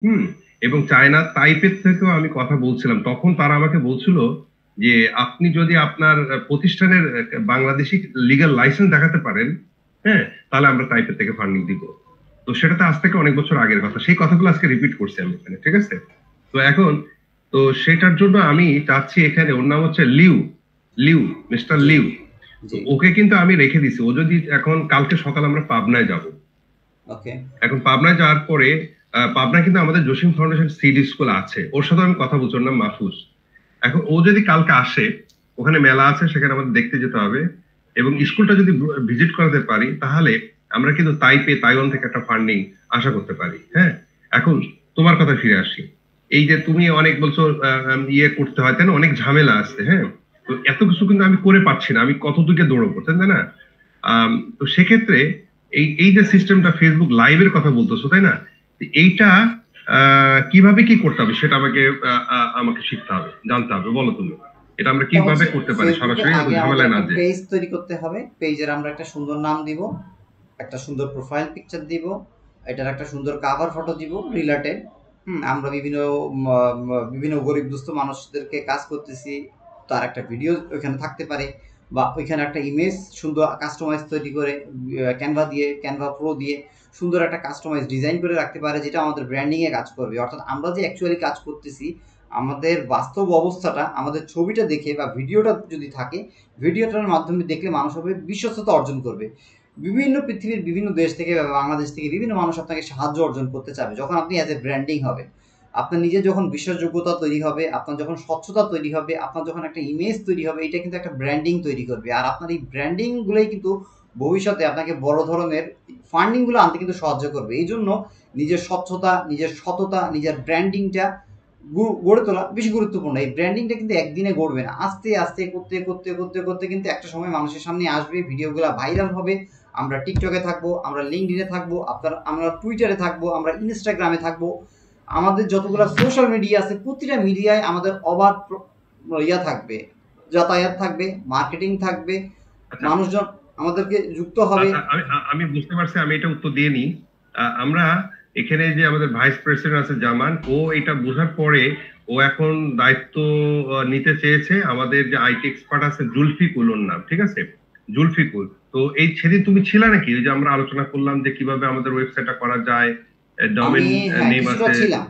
হুম। এবং চায়না তাইপের থেকেও আমি কথা বলছিলাম, তখন তারা আমাকে বলছিল যে আপনি যদি আপনার প্রতিষ্ঠানের বাংলাদেশি লিগ্যাল লাইসেন্স দেখাতে পারেন, হ্যাঁ, তাহলে আমরা তাইপে থেকে ফান্ডিং দিব। তো সেটা তো আজ থেকে অনেক বছর আগের কথা, সেই কথাগুলো আজকে রিপিট করছি আমি এখানে, ঠিক আছে? তো এখন, তো সেটার জন্য আমি চাচ্ছি এখানে, ওর নাম হচ্ছে লিউ, লিউ, মিস্টার জি, লিউ। তো জি। ওকে কিন্তু আমি রেখে দিছি, ও যদি এখন কালকে সকাল আমরা পাবনায় যাব। ওকে। এখন পাবনায় যাওয়ার পরে পাবনায় কিন্তু আমাদের জসিম ফাউন্ডেশন সিডি স্কুল আছে, ওর সাথে আমি কথা বলছি, ওর নাম মাহফুজ। এখন ও যদি কালকে আসে, ওখানে মেলা আছে, সেখানে আমাদের দেখতে যেতে হবে, এবং স্কুলটা যদি ভিজিট করাতে পারি, তাহলে আমরা কিন্তু তাইওয়ান থেকে একটা ফান্ডিং আশা করতে পারি। হ্যাঁ, এখন তোমার কথা ফিরে আসি। এই যে তুমি অনেক বলছো ইয়ে করতে হয়, তাই না, অনেক ঝামেলা আছে, হ্যাঁ। তো এত কিছু কিন্তু আমি করে পাচ্ছি না, আমি কত দূরে দৌড়বো, তাই না? তো সেক্ষেত্রে এই এই যে সিস্টেমটা, ফেসবুক লাইভের কথা বলতেছো, তাই না? এইটা কিভাবে কি করতে হবে সেটা আমাকে আমাকে শিখতে হবে, জানতে হবে, বলো তুমি। এটা আমরা এটা কিভাবে হচ্ছে করতে পারি ফেসবুকে সরাসরি, এত আগে আমাদের ঝামেলায় না একটা যে? পেজ তৈরি করতে হবে। পেজের আমরা একটা সুন্দর নাম দিব, একটা সুন্দর প্রোফাইল পিকচার দিব, এটার একটা সুন্দর কাভার ফটো দিব রিলেটেড। আমরা বিভিন্ন গরিব দুস্থ মানুষদেরকে কাজ করতেছি, তার একটা ভিডিও ওইখানে থাকতে পারে, বা ওইখানে একটা ইমেজ সুন্দর কাস্টমাইজ তৈরি করে ক্যানভা প্রো দিয়ে সুন্দর একটা কাস্টমাইজ ডিজাইন করে রাখতে পারে, যেটা আমাদের ব্র্যান্ডিংয়ে কাজ করবে। অর্থাৎ আমরা যে অ্যাকচুয়ালি কাজ করতেছি, আমাদের বাস্তব অবস্থাটা আমাদের ছবিটা দেখে বা ভিডিওটা যদি থাকে, ভিডিওটার মাধ্যমে দেখলে মানুষ হবে বিশ্বস্ততা অর্জন করবে। পৃথিবীর বিভিন্ন দেশ থেকে বা বাংলাদেশ থেকে বিভিন্ন মানুষ আপনাকে সাহায্য অর্জন করতে চাবে যখন আপনি অ্যাজ এ ব্র্যান্ডিং হবে। আপনার নিজের যখন বিশ্বাসযোগ্যতা তৈরি হবে, আপনার যখন স্বচ্ছতা তৈরি হবে, আপনার যখন একটা ইমেজ তৈরি হবে, এটা কিন্তু একটা ব্র্যান্ডিং তৈরি করবে। আর আপনার এই ব্র্যান্ডিংগুলোই কিন্তু ভবিষ্যতে আপনাকে বড় ধরনের ফান্ডিংগুলো আনতে কিন্তু সাহায্য করবে। এই জন্য নিজের স্বচ্ছতা, নিজের সততা, নিজের ব্র্যান্ডিংটা গড়ে তোলা বেশি গুরুত্বপূর্ণ। এই ব্র্যান্ডিংটা কিন্তু একদিনে গড়বে না, আস্তে আস্তে করতে করতে করতে করতে কিন্তু একটা সময় মানুষের সামনে আসবে, ভিডিওগুলো ভাইরাল হবে। আমরা টিকটকে থাকবো, আমরা লিঙ্কডিনে থাকবো, আমরা টুইটারে থাকবো, আমরা ইনস্টাগ্রামে থাকবো। আমাদের যতগুলো সোশ্যাল মিডিয়া আছে প্রতিটা মিডিয়ায় আমাদের অবাধ ইয়া থাকবে, যাতায়াত থাকবে, মার্কেটিং থাকবে, আচ্ছা, মানুষজন আমাদেরকে যুক্ত হবে। আচ্ছা, আমি বুঝতে পারছি, আমি এটা উত্তর দিয়ে নিই। আমরা এখানে যে আমাদের ভাইস প্রেসিডেন্ট আছে জামান, ও এটা বোঝার পরে ও এখন দায়িত্ব নিতে চেয়েছে। আমাদের যে আইটি এক্সপার্ট আছে, জুলফিকুল ওর নাম, ঠিক আছে? জুলফিকুল। তো এই সেদিন তুমি ছিলে নাকি, ওই যে আমরা আলোচনা করলাম যে কিভাবে আমাদের ওয়েবসাইটটা করা যায়, আমি ডোমেন হ্যাঁ, নেম কিছুটা আছে। ছিলাম,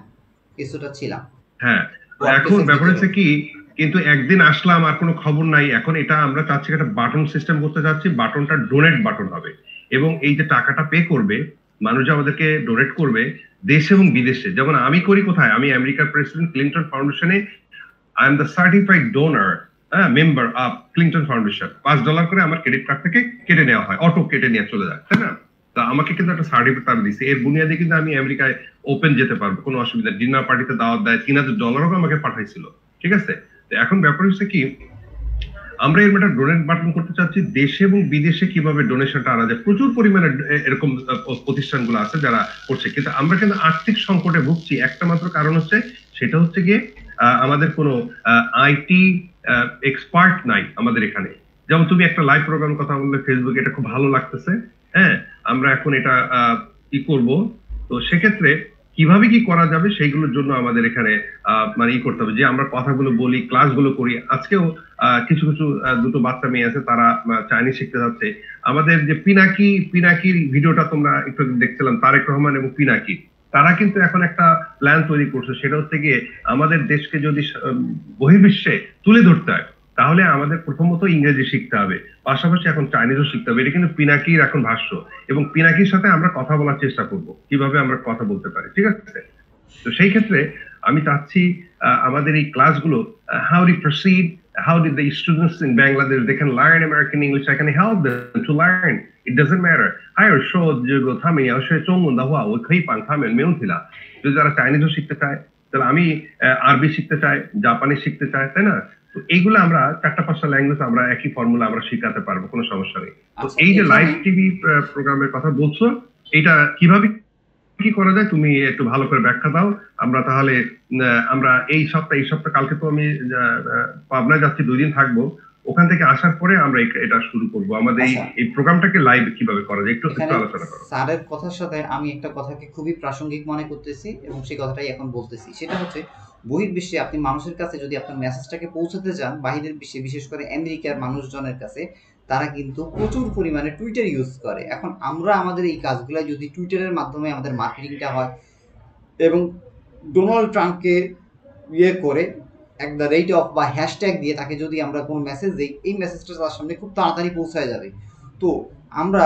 কিছুটা ছিলাম হ্যাঁ। তো এখন ওয়ার্ডপ্রেসের ব্যাপার ভিতরে। হচ্ছে কি, কিন্তু একদিন আসলাম আর কোনো খবর নাই। এখন এটা আমরা চাচ্ছি একটা বাটন সিস্টেম করতে চাচ্ছি, বাটনটা ডোনেট বাটন হবে, এবং এই যে টাকাটা পে করবে, মানুষ যে আমাদেরকে ডোনেট করবে, দেশে এবং বিদেশে। যেমন আমি করি কোথায়, আমি আমেরিকার প্রেসিডেন্ট ক্লিন্টন ফাউন্ডেশনে, I am the certified donor, member of Clinton foundation. $5 করে আমার ক্রেডিট কার্ড থেকে কেটে নেওয়া হয়, অটো কেটে নিয়ে চলে যায়, তাই না? তা আমাকে কিন্তু একটা সার্টিফিকেট তারা দিচ্ছে, এর বুনিয়াদে কিন্তু আমি আমেরিকায় ওপেন যেতে পারবো, কোনো অসুবিধা। ডিনার পার্টিতে দাওয়াত দেয়, $3000 আমাকে পাঠাইছিল, ঠিক আছে? তো এখন ব্যাপার হচ্ছে কি, আমরা এর একটা ডোনেট বাটন করতে চাচ্ছি। দেশে এবং বিদেশে কিভাবে ডোনেশনটা আনা যায়, প্রচুর পরিমাণে এরকম প্রতিষ্ঠানগুলো আছে যারা করছে, কিন্তু আমরা কিন্তু আর্থিক সংকটে ভুগছি। একটা মাত্র কারণ হচ্ছে, সেটা হচ্ছে গিয়ে আমাদের কোনো আইটি এক্সপার্ট নাই আমাদের এখানে। যেমন তুমি একটা লাইভ প্রোগ্রাম কথা বললে ফেসবুকে, এটা খুব ভালো লাগতেছে। হ্যাঁ, আমরা এখন এটা কি করব, তো সেক্ষেত্রে কিভাবে কি করা যাবে সেইগুলোর জন্য আমাদের এখানে মানে ই করতে হবে, যে আমরা কথাগুলো বলি, ক্লাসগুলো করি। আজকেও কিছু কিছু দুটো বাচ্চা মেয়ে আছে, তারা চাইনিজ শিখতে যাচ্ছে। আমাদের যে পিনাকির ভিডিওটা তোমরা একটু আগে দেখছিলাম, তারেক রহমান এবং পিনাকি, তারা কিন্তু এখন একটা প্ল্যান তৈরি করছে। সেটা হচ্ছে গিয়ে, আমাদের দেশকে যদি বহির্বিশ্বে তুলে ধরতে হয়, তাহলে আমাদের প্রথমত ইংরেজি শিখতে হবে, পাশাপাশি এখন চাইনিজও শিখতে হবে। এটা কিন্তু পিনাকির এখন ভাষ্য, এবং পিনাকির সাথে আমরা কথা বলার চেষ্টা করব, কিভাবে আমরা কথা বলতে পারি, ঠিক আছে? তো সেই ক্ষেত্রে আমি চাচ্ছি আমাদের এই ক্লাসগুলো, how to proceed, how did the students in Bangladesh, they can learn American English, I can help them to learn, it doesn't matter. 还有说这个他们要学中文的话，我可以帮他们，没问题啦。যদি যারা চাইনিজও শিখতে চায়, তাহলে আমি আরবি শিখতে চাই, জাপানি শিখতে চাই, তাই না? তো এইগুলো আমরা 4টা 5টা ল্যাঙ্গুয়েজ আমরা একই ফর্মুলা আমরা শিখাতে পারবো, কোনো সমস্যা নেই। তো আচ্ছা, এই যে লাইভ এখানে টিভি প্রোগ্রামের কথা বলছো, এটা কিভাবে কি করা যায় তুমি একটু ভালো করে ব্যাখ্যা দাও। আমরা তাহলে আমরা এই সপ্তাহ কালকে তো আমি পাবনায় যাচ্ছি, 2 দিন থাকবো। ওখান থেকে আসার পরে আমরা এটা শুরু করব। আমাদের আচ্ছা, এই প্রোগ্রামটাকে লাইভ কিভাবে করা যায় একটু এখানে আলোচনা করো। স্যারের কথার সাথে আমি একটা কথাকে খুবই প্রাসঙ্গিক মনে করতেছি এবং সেই কথাটাই এখন বলতেছি। সেটা হচ্ছে বহির্বিশ্বে আপনি মানুষের কাছে যদি আপনার মেসেজটাকে পৌঁছাতে চান, বাহিরের বিশ্বে বিশেষ করে আমেরিকার মানুষজনের কাছে, তারা কিন্তু প্রচুর পরিমাণে টুইটার ইউজ করে। এখন আমরা আমাদের এই কাজগুলো যদি টুইটারের মাধ্যমে আমাদের মার্কেটিংটা হয় এবং ডোনাল্ড ট্রাম্পকে করে এক দ্য রেট অফ বা হ্যাশট্যাগ দিয়ে তাকে যদি আমরা কোনো মেসেজ দিই, এই মেসেজটা তার সামনে খুব তাড়াতাড়ি পৌঁছায় যাবে। তো আমরা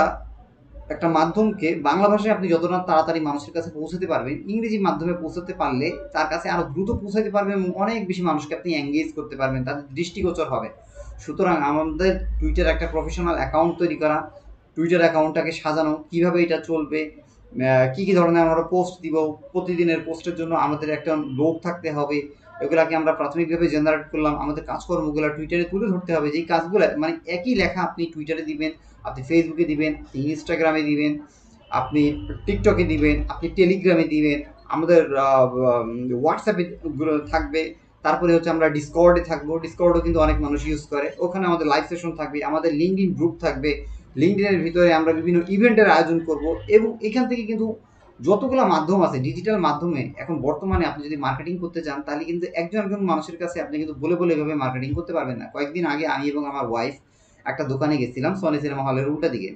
একটা মাধ্যমকে বাংলা ভাষায় আপনি যতটা তাড়াতাড়ি মানুষের কাছে পৌঁছাতে পারবেন, ইংরেজি মাধ্যমে পৌঁছাতে পারলে তার কাছে আরো দ্রুত পৌঁছাতে পারবেন এবং অনেক বেশি মানুষকে আপনি এঙ্গেজ করতে পারবেন, তাদের দৃষ্টিগোচর হবে। সুতরাং আমাদের টুইটার একটা প্রফেশনাল অ্যাকাউন্ট তৈরি করা, টুইটার অ্যাকাউন্টটাকে সাজানো, কিভাবে এটা চলবে, কি কি ধরনের আমরা পোস্ট দিব, প্রতিদিনের পোস্টের জন্য আমাদের একটা লোক থাকতে হবে, এগুলাকে আমরা প্রাথমিকভাবে জেনারেট করলাম, আমাদের কাজকর্মগুলো টুইটারে তুলে ধরতে হবে। যেই কাজগুলো মানে একই লেখা আপনি টুইটারে দিবেন, আপনি ফেসবুকে দিবেন, আপনি ইনস্টাগ্রামে দিবেন, আপনি টিকটকে দিবেন, আপনি টেলিগ্রামে দিবেন, আমাদের হোয়াটসঅ্যাপে থাকবে। তারপরে হচ্ছে আমরা ডিসকর্ডে থাকবো, ডিসকর্ডও কিন্তু অনেক মানুষ ইউজ করে, ওখানে আমাদের লাইভ সেশন থাকবে, আমাদের লিঙ্কডইন গ্রুপ থাকবে, লিঙ্কডইনের ভিতরে আমরা বিভিন্ন ইভেন্টের আয়োজন করব। এবং এখান থেকে কিন্তু যতগুলো মাধ্যম আছে ডিজিটাল মাধ্যমে এখন বর্তমানে আপনি যদি মার্কেটিং করতে চান, তাহলে কিন্তু একজন একজন মানুষের কাছে আপনি কিন্তু বলে বলে এভাবে মার্কেটিং করতে পারবেন না। কয়েকদিন আগে আমি এবং আমার ওয়াইফ একটা দোকানে গেছিলাম, সনি সিনেমা হলের উল্টা দিকে।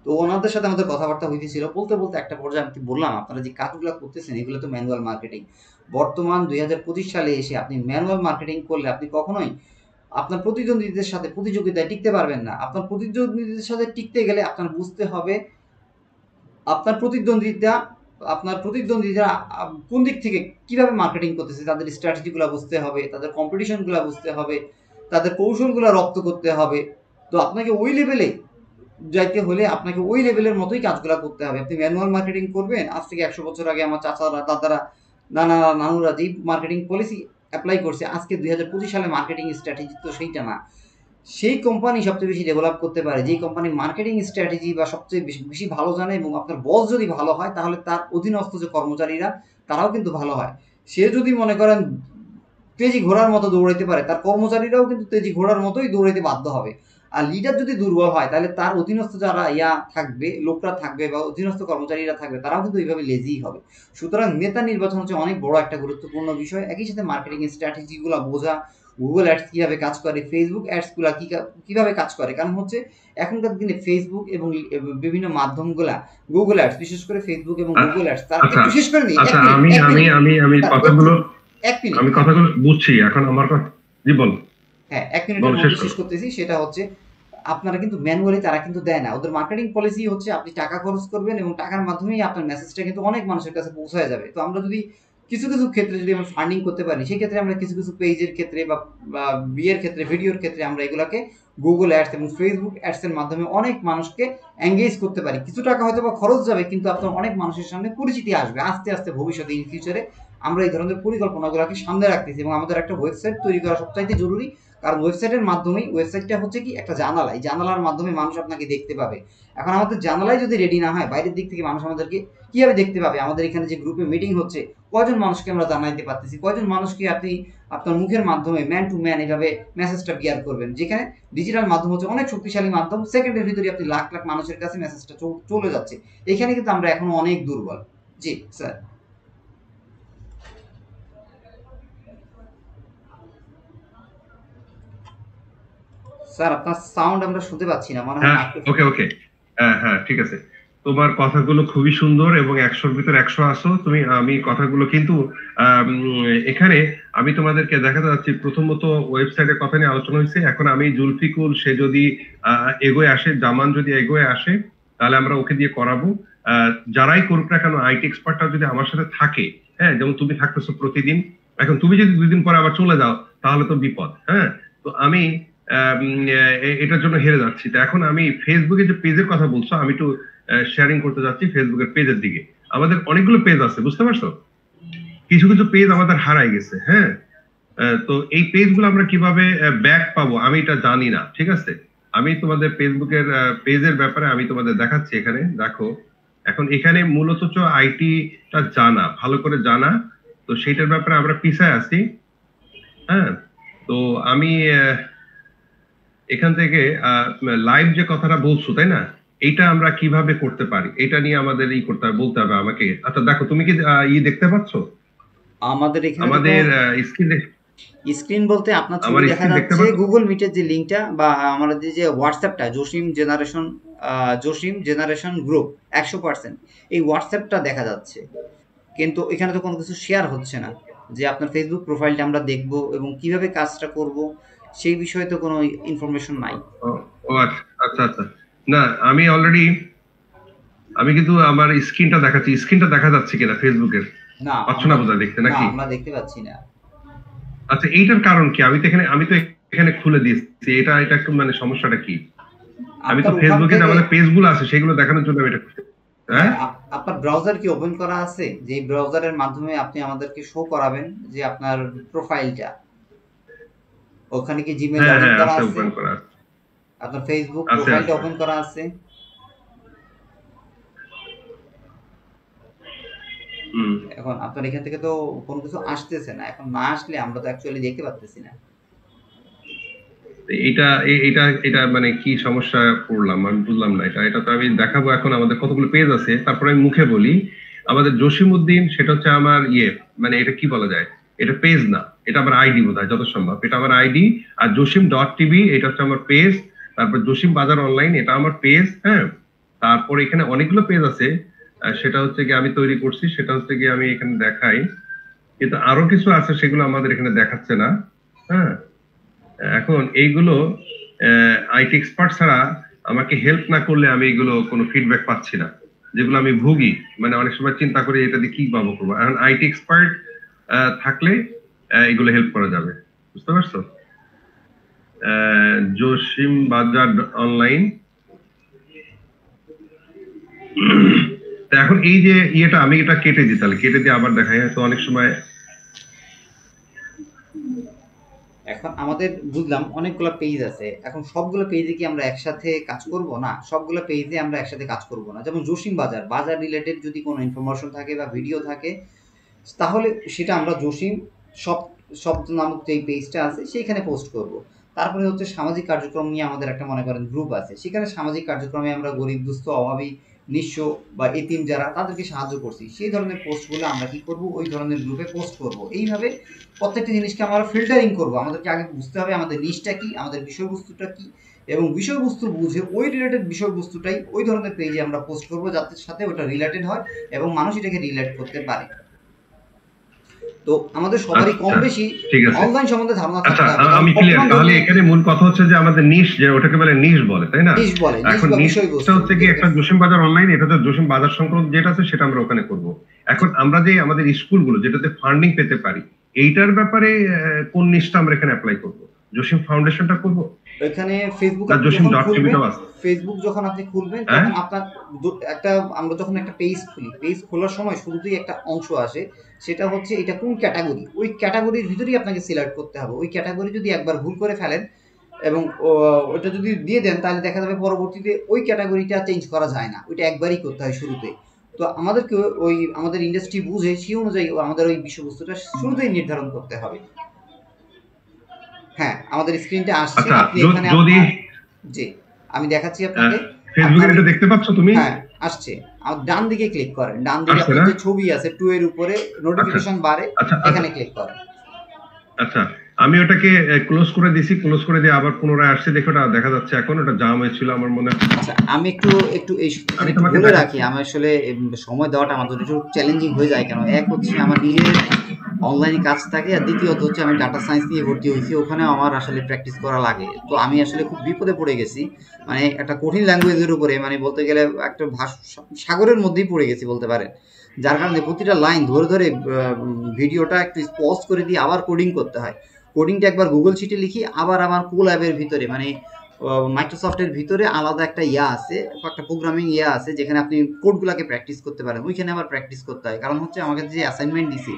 তো ওনাদের সাথে আমাদের কথাবার্তা হইতেছিল, বলতে বলতে একটা পর্যায়ে আমি বললাম, আপনারা যে কাজগুলো করতেছেন এগুলো তো ম্যানুয়াল মার্কেটিং। বর্তমান 2025 সালে এসে আপনি ম্যানুয়াল মার্কেটিং করলে আপনি কখনোই আপনার প্রতিদ্বন্দ্বীদের সাথে প্রতিযোগিতায় টিকতে পারবেন না। আপনার প্রতিদ্বন্দ্বীদের সাথে টিকতে গেলে আপনার বুঝতে হবে আপনার প্রতিদ্বন্দ্বীরা কোন দিক থেকে কিভাবে মার্কেটিং করতেছে, তাদের স্ট্র্যাটেজিগুলো বুঝতে হবে, তাদের কম্পিটিশনগুলো বুঝতে হবে, তাদের কৌশলগুলো রপ্ত করতে হবে। তো আপনাকে ওই লেভেলে যাইতে হলে আপনাকে ওই লেভেলের মতোই কাজগুলো করতে হবে। আপনি ম্যানুয়াল মার্কেটিং করবেন, আজ থেকে 100 বছর আগে আমার চাচারা, দাদারা, নানারা, নানুরা যেই মার্কেটিং পলিসি অ্যাপ্লাই করছে, আজকে 2025 সালে মার্কেটিং স্ট্র্যাটেজি তো সেইটা না। সেই কোম্পানি সবচেয়ে বেশি ডেভেলপ করতে পারে যেই কোম্পানি মার্কেটিং স্ট্র্যাটেজি বা সবচেয়ে বেশি বেশি ভালো জানে, এবং আপনার বস যদি ভালো হয় তাহলে তার অধীনস্থ যে কর্মচারীরা তারাও কিন্তু ভালো হয়। সে যদি মনে করেন তেজি ঘোড়ার মতো দৌড়াইতে পারে, তার কর্মচারীরাও কিন্তু তেজি ঘোড়ার মতোই দৌড়াইতে বাধ্য হবে। আর লিডার যদি দুর্বল হয় তাহলে তার অধীনস্থ যারা থাকবে, লোকরা থাকবে বা অধীনস্থ কর্মচারীরা থাকবে, তারাও কিন্তু এইভাবে লেজিই হবে। সুতরাং নেতা নির্বাচন হচ্ছে অনেক বড় একটা গুরুত্বপূর্ণ বিষয়। একই সাথে মার্কেটিং স্ট্র্যাটেজিগুলো বোঝা, গুগল অ্যাডস কিভাবে কাজ করে, ফেসবুক অ্যাডসগুলো কিভাবে কাজ করে। কারণ হচ্ছে এখনকার দিনে ফেসবুক এবং বিভিন্ন মাধ্যমগুলা, গুগল অ্যাডস বিশেষ করে ফেসবুক এবং গুগল অ্যাডস, তার একটু শেষ করে নিই, আচ্ছা আমি কথাগুলো এক মিনিট আমি কথাগুলো বুঝছি এখন আমার কথা। জি বল। হ্যাঁ, 1 মিনিটের মধ্যে শেষ করতেছি। সেটা হচ্ছে আপনারা কিন্তু ম্যানুয়ালি তারা কিন্তু দেয় না। ওদের মার্কেটিং পলিসি হচ্ছে আপনি টাকা খরচ করবেন এবং টাকার মাধ্যমেই আপনার মেসেজটা কিন্তু অনেক মানুষের কাছে পৌঁছায় যাবে। তো আমরা যদি কিছু ক্ষেত্রে যদি আমরা ফান্ডিং করতে পারি, সেক্ষেত্রে আমরা কিছু পেজের ক্ষেত্রে বা বিয়ের ক্ষেত্রে, ভিডিওর ক্ষেত্রে আমরা এগুলাকে গুগল অ্যাডস এবং ফেসবুক অ্যাডস এর মাধ্যমে অনেক মানুষকে এঙ্গেজ করতে পারি। কিছু টাকা হয়তো বা খরচ যাবে, কিন্তু আপনার অনেক মানুষের সামনে পরিচিতি আসবে। আস্তে আস্তে ভবিষ্যতে ইন ফিউচারে আমরা এই ধরনের পরিকল্পনাগুলোকে সামনে রাখতেছি এবং আমাদের একটা ওয়েবসাইট তৈরি করা সবচাইতে জরুরি। কারণ ওয়েবসাইটের মাধ্যমেই, ওয়েবসাইটটা হচ্ছে কি একটা জানালা, এই জানালার মাধ্যমে মানুষ আপনাকে দেখতে পাবে। এখন আমাদের জানালাই যদি রেডি না হয়, বাইরের দিক থেকে মানুষ আমাদেরকে কিভাবে দেখতে পাবে? আমাদের এখানে যে গ্রুপে মিটিং হচ্ছে, কয়জন মানুষকে আমরা জানাইতে পারতেছি, কয়জন মানুষকে আপনি আপনার মুখের মাধ্যমে ম্যান টু ম্যান এইভাবে মেসেজটা বিয়ার করবেন? যেখানে ডিজিটাল মাধ্যম হচ্ছে অনেক শক্তিশালী মাধ্যম, সেকেন্ডের ভিতরে আপনি লাখ লাখ মানুষের কাছে মেসেজটা চলে যাচ্ছে। এখানে কিন্তু আমরা এখনো অনেক দুর্বল। জি স্যার। স্যার আপনার সাউন্ড আমরা শুনতে পাচ্ছি না, মনে হয়। ওকে হ্যাঁ ঠিক আছে। তোমার কথাগুলো খুবই সুন্দর এবং 100-র ভিতর 100 আসো তুমি। আমি কথাগুলো কিন্তু এখানে আমি তোমাদেরকে দেখাতে যাচ্ছি। প্রথমত ওয়েবসাইটের কথা নিয়ে আলোচনা হয়েছে, এখন আমি জুলফিকুল সে যদি এগোয় আসে, জামান যদি এগোয় আসে, তাহলে আমরা ওকে দিয়ে করাবো। যারাই করুক না কেন, আইটি এক্সপার্টরা যদি আমার সাথে থাকে, হ্যাঁ, যেমন তুমি থাকতেছো প্রতিদিন, এখন তুমি যদি 2 দিন পরে আবার চলে যাও তাহলে তো বিপদ। হ্যাঁ, তো আমি এটার জন্য হেরে যাচ্ছি। তো এখন আমি ফেসবুকে যে পেজের কথা বলছো, আমি একটু শেয়ারিং করতে যাচ্ছি ফেসবুকের পেজের দিকে। আমাদের অনেকগুলো পেজ আছে, বুঝতে পারছো? কিছু পেজ আমাদের হারাই গেছে। হ্যাঁ, তো এই পেজগুলো আমরা কিভাবে ব্যাক পাবো আমি এটা জানি না। ঠিক আছে, আমি তোমাদের ফেসবুকের পেজের ব্যাপারে আমি তোমাদের দেখাচ্ছি। এখানে দেখো, এখন এখানে মূলত আইটিটা জানা, ভালো করে জানা, তো সেইটার ব্যাপারে আমরা পিছায় আছি। হ্যাঁ, তো আমি এখান থেকে লাইভ যে কথাটা বলছো তাই না, এইটা আমরা কিভাবে করতে পারি এটা নিয়ে আমাদের করতে হবে, বলতে হবে আমাকে। আচ্ছা দেখো, তুমি কি দেখতে পাচ্ছ আমাদের এখানে তো আমাদের স্ক্রিন? স্ক্রিন বলতে আপনার ছবি আমার দেখা স্ক্রিন দেখতে যাচ্ছে, পাচ্ছ? গুগল মিটের যে লিঙ্কটা বা আমাদের যে হোয়াটসঅ্যাপটা জসিম জেনারেশন গ্রুপ 100%, এই হোয়াটসঅ্যাপটা দেখা যাচ্ছে। কিন্তু এখানে তো কোনো কিছু শেয়ার হচ্ছে না যে আপনার ফেসবুক প্রোফাইলটা আমরা দেখব এবং কিভাবে কাজটা করব সেই বিষয়ে তো কোনো ইনফরমেশন নাই। ও ও আচ্ছা আচ্ছা আচ্ছা। না, আমি কিন্তু আমার স্ক্রিনটা দেখাচ্ছি, স্ক্রিনটা দেখা যাচ্ছে কিনা ফেসবুকের? না পাচ্ছ না আমরা বোধহয় দেখতে, না নাকি? আমরা দেখতে পাচ্ছি না। আচ্ছা, এইটার কারণ কি? আমি তো এখানে খুলে দিয়েছি, এটা এটা একটু মানে সমস্যাটা কি? আমি তো আপনার ওখান ফেসবুকে যে থেকে আমাদের পেজগুলো আছে সেগুলো দেখানোর জন্য আমি এটা করছি। হ্যাঁ, আপনার ব্রাউজার কি ওপেন করা আছে? যে ব্রাউজারের মাধ্যমে আপনি আমাদেরকে শো করাবেন যে আপনার প্রোফাইলটা, ওখানে কি জিমেল হ্যাঁ, লগ ইন হ্যাঁ, করা আছে, আছে? ওপেন করা আছে। আপনার ফেসবুক আছে প্রোফাইলটা আছে। ওপেন করা আছে? হুম। এখন আপনার এখান থেকে তো কোনো কিছু আসতেছে না, এখন না আসলে আমরা তো অ্যাকচুয়ালি দেখতে পাচ্তেছি না। এটা এটা এটা মানে কি সমস্যা পড়লাম আমি বুঝলাম না। এটা এটা তো আমি দেখাবো এখন। আমাদের কতগুলো পেজ আছে, তারপরে আমি মুখে বলি। আমাদের জসিমউদ্দিন, সেটা হচ্ছে আমার মানে এটা কি বলা যায়, এটা পেজ না, এটা আমার আইডি বোধ হয় যত সম্ভব, এটা আমার আইডি। আর জসিম.টিভি এটা হচ্ছে আমার পেজ। তারপর জসিম বাজার অনলাইন এটা আমার পেজ। হ্যাঁ, তারপর এখানে অনেকগুলো পেজ আছে। সেটা হচ্ছে কি আমি তৈরি করছি, সেটা হচ্ছে কি আমি এখানে দেখাই। কিন্তু আরো কিছু আছে, সেগুলো আমাদের এখানে দেখাচ্ছে না। হ্যাঁ, এখন এইগুলো আইটি এক্সপার্ট ছাড়া আমাকে হেল্প না করলে আমি এগুলো কোনো ফিডব্যাক পাচ্ছি না, যেগুলো আমি ভুগি। মানে অনেক সময় চিন্তা করি এটা দিয়ে কি পাবো করবো। এখন আইটি এক্সপার্ট থাকলে এগুলো হেল্প করা যাবে, বুঝতে পারছো? জসিম বাজার অনলাইন। এখন এই যে আমি এটা কেটে দিই, তাহলে কেটে দিয়ে আবার দেখাই, তো অনেক সময়। এখন আমাদের বুঝলাম অনেকগুলো পেজ আছে, এখন সবগুলো পেজে কি আমরা একসাথে কাজ করব? না, সবগুলো পেজে আমরা একসাথে কাজ করব না। যেমন জসিম বাজার বাজার রিলেটেড যদি কোনো ইনফরমেশন থাকে বা ভিডিও থাকে, তাহলে সেটা আমরা জসিম সব শব্দ নামক যে পেজটা আছে সেইখানে পোস্ট করব। তারপরে হচ্ছে সামাজিক কার্যক্রম নিয়ে আমাদের একটা মনে করেন গ্রুপ আছে, সেখানে সামাজিক কার্যক্রমে আমরা গরিব দুস্থ অভাবী নিঃস্ব বা এতিম যারা তাদেরকে সাহায্য করছি, সেই ধরনের পোস্টগুলো আমরা কি করব, ওই ধরনের গ্রুপে পোস্ট করব। এইভাবে প্রত্যেকটা জিনিসকে আমরা ফিল্টারিং করব। আমাদেরকে আগে বুঝতে হবে আমাদের নিশটা কি, আমাদের বিষয়বস্তুটা কি, এবং বিষয়বস্তু বুঝে ওই রিলেটেড বিষয়বস্তুটাই ওই ধরনের পেজে আমরা পোস্ট করব, যাতে সাথে ওটা রিলেটেড হয় এবং মানুষ এটাকে রিলেট করতে পারে। তো আমাদের সবারই কম আচ্ছা, বেশি ঠিক আছে। অনলাইন সম্বন্ধে ধারণা আচ্ছা, থাকতে হবে। আমি ক্লিয়ার। তাহলে এখানে মূল কথা হচ্ছে যে আমাদের নিশ, যে ওটাকে বলে নিশ বলে, তাই না? নিশ বলে, নিশ এখন বা নিশটা বিষয়বস্তু হচ্ছে কি একটা জসিম বাজার অনলাইন, এটা হচ্ছে জসিম বাজার সংক্রান্ত যেটা আছে সেটা আমরা ওখানে করব। এখন আমরা যে আমাদের স্কুলগুলো যেটাতে ফান্ডিং পেতে পারি, এইটার ব্যাপারে কোন নিশটা আমরা এখানে অ্যাপ্লাই করব? জসিম ফাউন্ডেশনটা করব এখানে ফেসবুক না আপনি জসিম যখন ডট খুলবেন, টিভিটাও আছে? ফেসবুক যখন আপনি খুলবেন হ্যাঁ, তখন আপনার একটা আমরা যখন একটা পেজ খুলি, পেজ খোলার সময় শুরুতেই একটা অংশ আসে, সেটা হচ্ছে এটা কোন ক্যাটাগরি, ওই ক্যাটাগরির ভিতরেই আপনাকে সিলেক্ট করতে হবে। ওই ক্যাটাগরি যদি একবার ভুল করে ফেলেন এবং ওটা যদি দিয়ে দেন, তাহলে দেখা যাবে পরবর্তীতে ওই ক্যাটাগরিটা চেঞ্জ করা যায় না, ওইটা একবারই করতে হয় শুরুতে। তো আমাদেরকে ওই আমাদের ইন্ডাস্ট্রি বুঝে সেই অনুযায়ী আমাদের ওই বিষয়বস্তুটা শুরুতেই নির্ধারণ করতে হবে। হ্যাঁ, আমাদের স্ক্রিনটা আসছে, আচ্ছা। আপনি এখানে যদি আপনার জি আমি দেখাচ্ছি আপনাকে। ফেসবুকের আপনার এটা দেখতে পাচ্ছ তুমি? হ্যাঁ আসছে, ডান দিকে ক্লিক করেন, ডান দিকে আসছে আপনার না? যে ছবি আছে 2 এর উপরে আচ্ছা নোটিফিকেশন বারে, আচ্ছা আচ্ছা এখানে ক্লিক করেন। আচ্ছা, আমি ওটাকে ক্লোজ করে দিছি, ক্লোজ করে দিয়ে আবার পুনরায় আসছে, দেখো ওটা দেখা যাচ্ছে। এখন ওটা জাম হয়েছিল আমার মনে হয়। আচ্ছা, আমি একটু একটু এই আমি একটু তোমাকে বলে দেখাচ্ছি। রাখি, আমি আসলে সময় দেওয়াটা আমার জন্য একটু চ্যালেঞ্জিং হয়ে যায়। কেন, এক হচ্ছে আমার নিজের অনলাইনে কাজ থাকে, আর দ্বিতীয়ত হচ্ছে আমি ডাটা সায়েন্স নিয়ে ভর্তি হয়েছি, ওখানে আমার আসলে প্র্যাকটিস করা লাগে। তো আমি আসলে খুব বিপদে পড়ে গেছি, মানে একটা কঠিন ল্যাঙ্গুয়েজের উপরে, মানে বলতে গেলে একটা সাগরের মধ্যেই পড়ে গেছি বলতে পারেন। যার কারণে প্রতিটা লাইন ধরে ধরে ভিডিওটা একটু পজ করে দিয়ে আবার কোডিং করতে হয়। কোডিংটা একবার গুগল শিটে লিখি, আবার আমার কোল অ্যাপের ভিতরে মানে মাইক্রোসফটের ভিতরে আলাদা একটা আছে, একটা প্রোগ্রামিং আছে, যেখানে আপনি কোডগুলোকে প্র্যাকটিস করতে পারেন। ওইখানে আবার প্র্যাকটিস করতে হয়, কারণ হচ্ছে আমাকে যে অ্যাসাইনমেন্ট দিছি,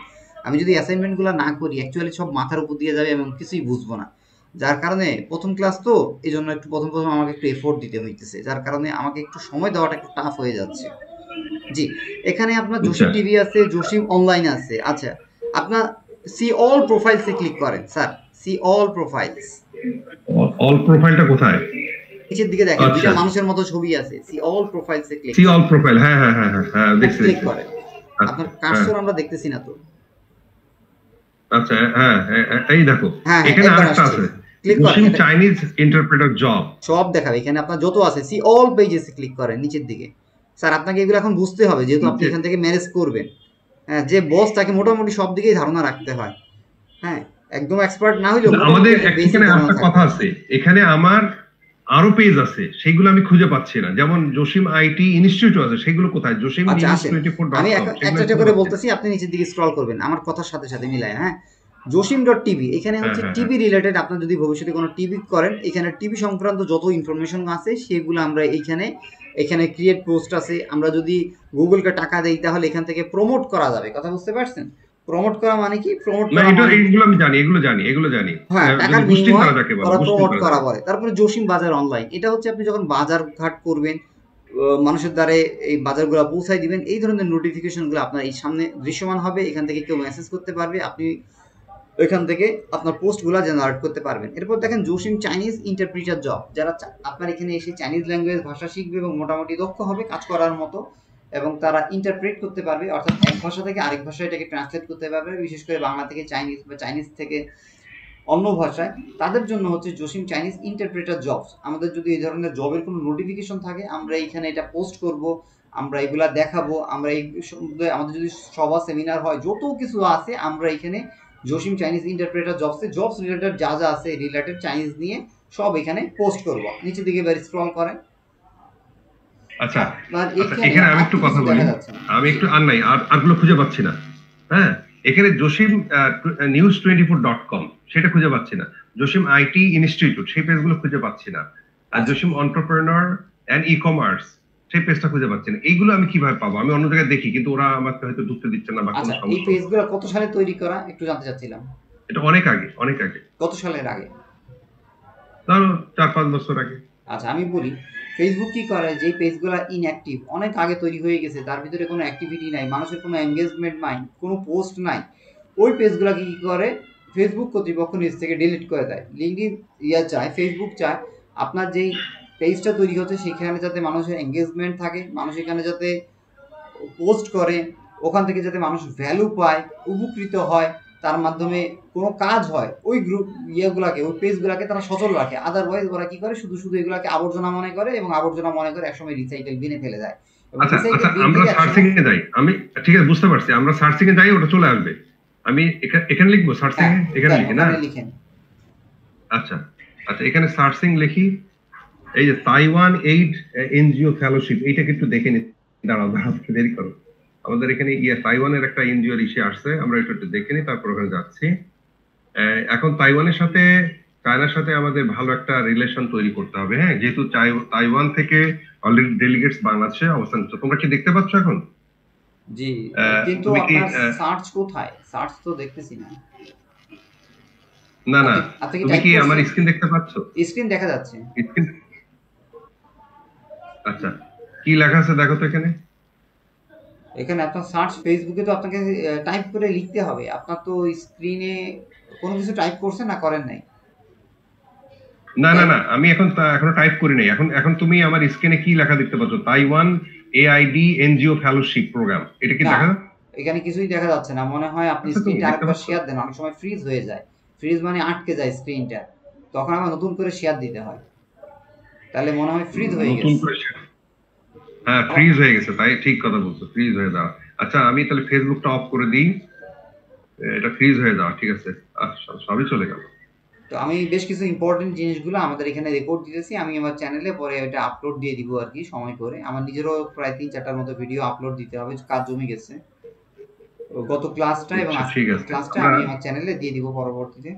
আমি যদি অ্যাসাইনমেন্টগুলো না করি অ্যাকচুয়ালি সব মাথার উপর দিয়ে যাবে এবং কিছুই বুঝবো না। যার কারণে প্রথম ক্লাস তো এই জন্য একটু প্রথম আমাকে একটু এফোর্ট দিতে হইতেছে, যার কারণে আমাকে একটু সময় দেওয়াটা একটু টাফ হয়ে যাচ্ছে। জি, এখানে আপনার জসিম টিভি আছে, জসিম অনলাইন আছে। আচ্ছা, আপনার সি অল প্রোফাইলসে ক্লিক করেন sir, see all profiles. All প্রোফাইলটা কোথায়? নিচের দিকে দেখেন দুইটা মানুষের মতো ছবি আছে, সি অল প্রোফাইলসে ক্লিক সি অল প্রোফাইল, হ্যাঁ হ্যাঁ হ্যাঁ হ্যাঁ দেখছি। ক্লিক করেন। আপনার কার্সর আমরা দেখতেছি না তো। আচ্ছা হ্যাঁ এই দেখো হ্যাঁ এখানে আরেকটা আছে, ক্লিক করেন, চাইনিজ ইন্টারপ্রেটার জব সব দেখাবে এখানে। আপনার যত আছে সি অল পেজেসে ক্লিক করেন নিচের দিকে। স্যার আপনাকে এগুলো এখন বুঝতে হবে, যেহেতু আপনি এখান থেকে ম্যানেজ করবেন। হ্যাঁ, যে বস তাকে মোটামুটি সব দিকেই ধারণা রাখতে হয়। হ্যাঁ, একদম এক্সপার্ট না হইলেও আমাদের এখানে একটা কথা আছে, এখানে আমার আরো পেজ আছে, সেগুলো আমি খুঁজে পাচ্ছি না। যেমন জসিম আইটি ইনস্টিটিউট আছে, সেগুলো কোথায়? জসিম news24.com। আমি একটা করে বলতেছি, আপনি নিচের দিকে স্ক্রল করবেন আমার কথার সাথে সাথে মিলায়। হ্যাঁ, জসিম.টিভি এখানে হচ্ছে টিভি রিলেটেড। আপনার যদি ভবিষ্যতে কোনো টিভি করেন, এখানে টিভি সংক্রান্ত যত ইনফরমেশন আছে সেগুলো আমরা এখানে ক্রিয়েট পোস্ট আছে। আমরা যদি গুগলকে টাকা দেই তাহলে এখান থেকে প্রমোট করা যাবে। কথা বুঝতে পারছেন? প্রমোট করা মানে কি? প্রমোট করা মানে এগুলো আমি জানি, এগুলো জানি। হ্যাঁ, টাকার বিনিময়ে প্রমোট করা বলে। তারপরে জসিম বাজার অনলাইন, এটা হচ্ছে আপনি যখন বাজার ঘাট করবেন, মানুষের দ্বারে এই বাজারগুলো পৌঁছায় দিবেন, এই ধরনের নোটিফিকেশনগুলো আপনার এই সামনে দৃশ্যমান হবে। এখান থেকে কেউ মেসেজ করতে পারবে, আপনি এখান থেকে আপনার পোস্টগুলো জেনারেট করতে পারবেন। এরপর দেখেন জসিম চাইনিজ ইন্টারপ্রিটার জব, যারা আপনার এখানে এসে চাইনিজ ল্যাঙ্গুয়েজ ভাষা শিখবে এবং মোটামুটি দক্ষ হবে কাজ করার মতো, এবং তারা ইন্টারপ্রেট করতে পারবে, অর্থাৎ এক ভাষা থেকে আরেক ভাষায় এটাকে ট্রান্সলেট করতে পারবে, বিশেষ করে বাংলা থেকে চাইনিজ বা চাইনিজ থেকে অন্য ভাষায়। তাদের জন্য হচ্ছে জসিম চাইনিজ ইন্টারপ্রেটার জবস। আমাদের যদি এই ধরনের জবের কোনো নোটিফিকেশন থাকে, আমরা এইখানে এটা পোস্ট করব, আমরা এগুলা দেখাবো। আমরা এই আমাদের যদি সভা সেমিনার হয়, যত কিছু আছে আমরা এখানে Jasim Chinese interpreter jobs related যা যা আছে রিলেটেড চাইনিজ নিয়ে সব এখানে পোস্ট করব। নিচের দিকে এবার স্ক্রল করেন। আচ্ছা এখানে আমি একটু কথা বলি, আমি একটু আরগুলো খুঁজে পাচ্ছি না। হ্যাঁ, এখানে জসিম news24.com সেটা খুঁজে পাচ্ছি না। জসিম আইটি ইনস্টিটিউট সেই পেজগুলো খুঁজে পাচ্ছি না। আর জসিম এন্টারপ্রেনার এন্ড ই-কমার্স সেই পেজটা খুঁজে পাচ্ছি না। এইগুলো আমি কিভাবে পাবো? আমি অন্য জায়গায় দেখি, কিন্তু ওরা আমাকে হয়তো ঢুকতে দিচ্ছে না বা কোনো সমস্যা। এই পেজগুলো কত সালে তৈরি করা একটু জানতে চাচ্ছিলাম। এটা অনেক আগে। কত সালের আগে? ধরো 4-5 বছর আগে। আচ্ছা, আমি বলি ফেসবুক কি করে, যে পেজগুলো ইনঅ্যাক্টিভ অনেক আগে তৈরি হয়ে গেছে, তার ভিতরে কোনো অ্যাক্টিভিটি নাই, মানুষের কোনো এনগেজমেন্ট নাই, কোনো পোস্ট নাই, ওই পেজগুলোকে কি করে ফেসবুক কর্তৃপক্ষ নিজ থেকে ডিলিট করে দেয়। লিঙ্কডিন ফেসবুক চায় আপনার যেই পেজটা তৈরি হচ্ছে সেখানে যাতে মানুষের এনগেজমেন্ট থাকে, মানুষ এখানে যাতে পোস্ট করে, ওখান থেকে যাতে মানুষ ভ্যালু পায়, উপকৃত হয়, তার মাধ্যমে কোনো কাজ হয়, ওই গ্রুপ ওই পেজগুলোকে তারা সচল রাখে। আদারওয়াইজ ওরা কি করে, শুধু এগুলাকে আবর্জনা মনে করে, এবং আবর্জনা মনে করে একসময় রিসাইকেল বিনে ফেলে দেয়। আচ্ছা আমরা সার্চিং এ যাই, আমি ঠিক আছে বুঝতে পারছি, আমরা সার্চিং এ যাই, ওটা চলে আসবে। আমি এখানে লিখবো সার্চিং এ, এখানে লিখি না? আচ্ছা এখানে সার্চিং লিখি, এই যে তাইওয়ান এইড এনজিও ফেলোশিপ, এইটাকে একটু দেখে নি। দাঁড়াও দেরি করো, আমাদের এখানে তাইওয়ানের একটা এনজিওর ইস্যু আসছে, আমরা এটা একটু দেখে নিই, তারপর ওখানে যাচ্ছি। এখন তাইওয়ানের সাথে চায়নার সাথে আমাদের ভালো একটা রিলেশন তৈরি করতে হবে। হ্যাঁ, যেহেতু তাইওয়ান থেকে অলরেডি ডেলিগেটস বাংলাদেশে অবস্থান করছে। তোমরা কি দেখতে পাচ্ছ এখন? জি, কিন্তু আপনার সার্চ কোথায়? সার্চ তো দেখতেছি না। না তুমি কি আমার স্ক্রিন দেখতে পাচ্ছ? স্ক্রিন দেখা যাচ্ছে। আচ্ছা, কি লেখা আছে দেখো তো এখানে আপনার সার্চ ফেসবুকে তো আপনাকে টাইপ করে লিখতে হবে। আপনার তো স্ক্রিনে কোনো কিছু টাইপ করছেন না, করেন নাই? না আমি এখনো টাইপ করি নাই। এখন তুমি আমার স্ক্রিনে কি লেখা দেখতে পাচ্ছ? Taiwan AID NGO fellowship programme, এটা কি দেখা? এখানে কিছুই দেখা যাচ্ছে না। মনে হয় আপনি স্ক্রিনটা আরেকবার শেয়ার দেন, অনেক সময় ফ্রিজ হয়ে যায়। ফ্রিজ মানে আটকে যায় স্ক্রিনটা, তখন আবার নতুন করে শেয়ার দিতে হয়, তাহলে মনে হয় ফ্রিজ হয়ে গেছে। হ্যাঁ, ফ্রিজ হয়ে গেছে, তাই ঠিক কথা বলছো, ফ্রিজ হয়ে যাওয়া। আচ্ছা আমি তাহলে ফেসবুকটা অফ করে দিই, এটা ফ্রিজ হয়ে যাওয়া, ঠিক আছে, সবই চলে গেল। তো আমি বেশ কিছু ইম্পর্টেন্ট জিনিসগুলো আমাদের এখানে রেকর্ড দিতেছি, আমি আমার চ্যানেলে পরে এটা আপলোড দিয়ে দিব আর কি সময় করে। আমার নিজেরও প্রায় 3-4টার মতো ভিডিও আপলোড দিতে হবে, কাজ জমে গেছে। গত ক্লাসটা এবং আজকের ক্লাসটা আমি আমার চ্যানেলে দিয়ে দিব পরবর্তীতে।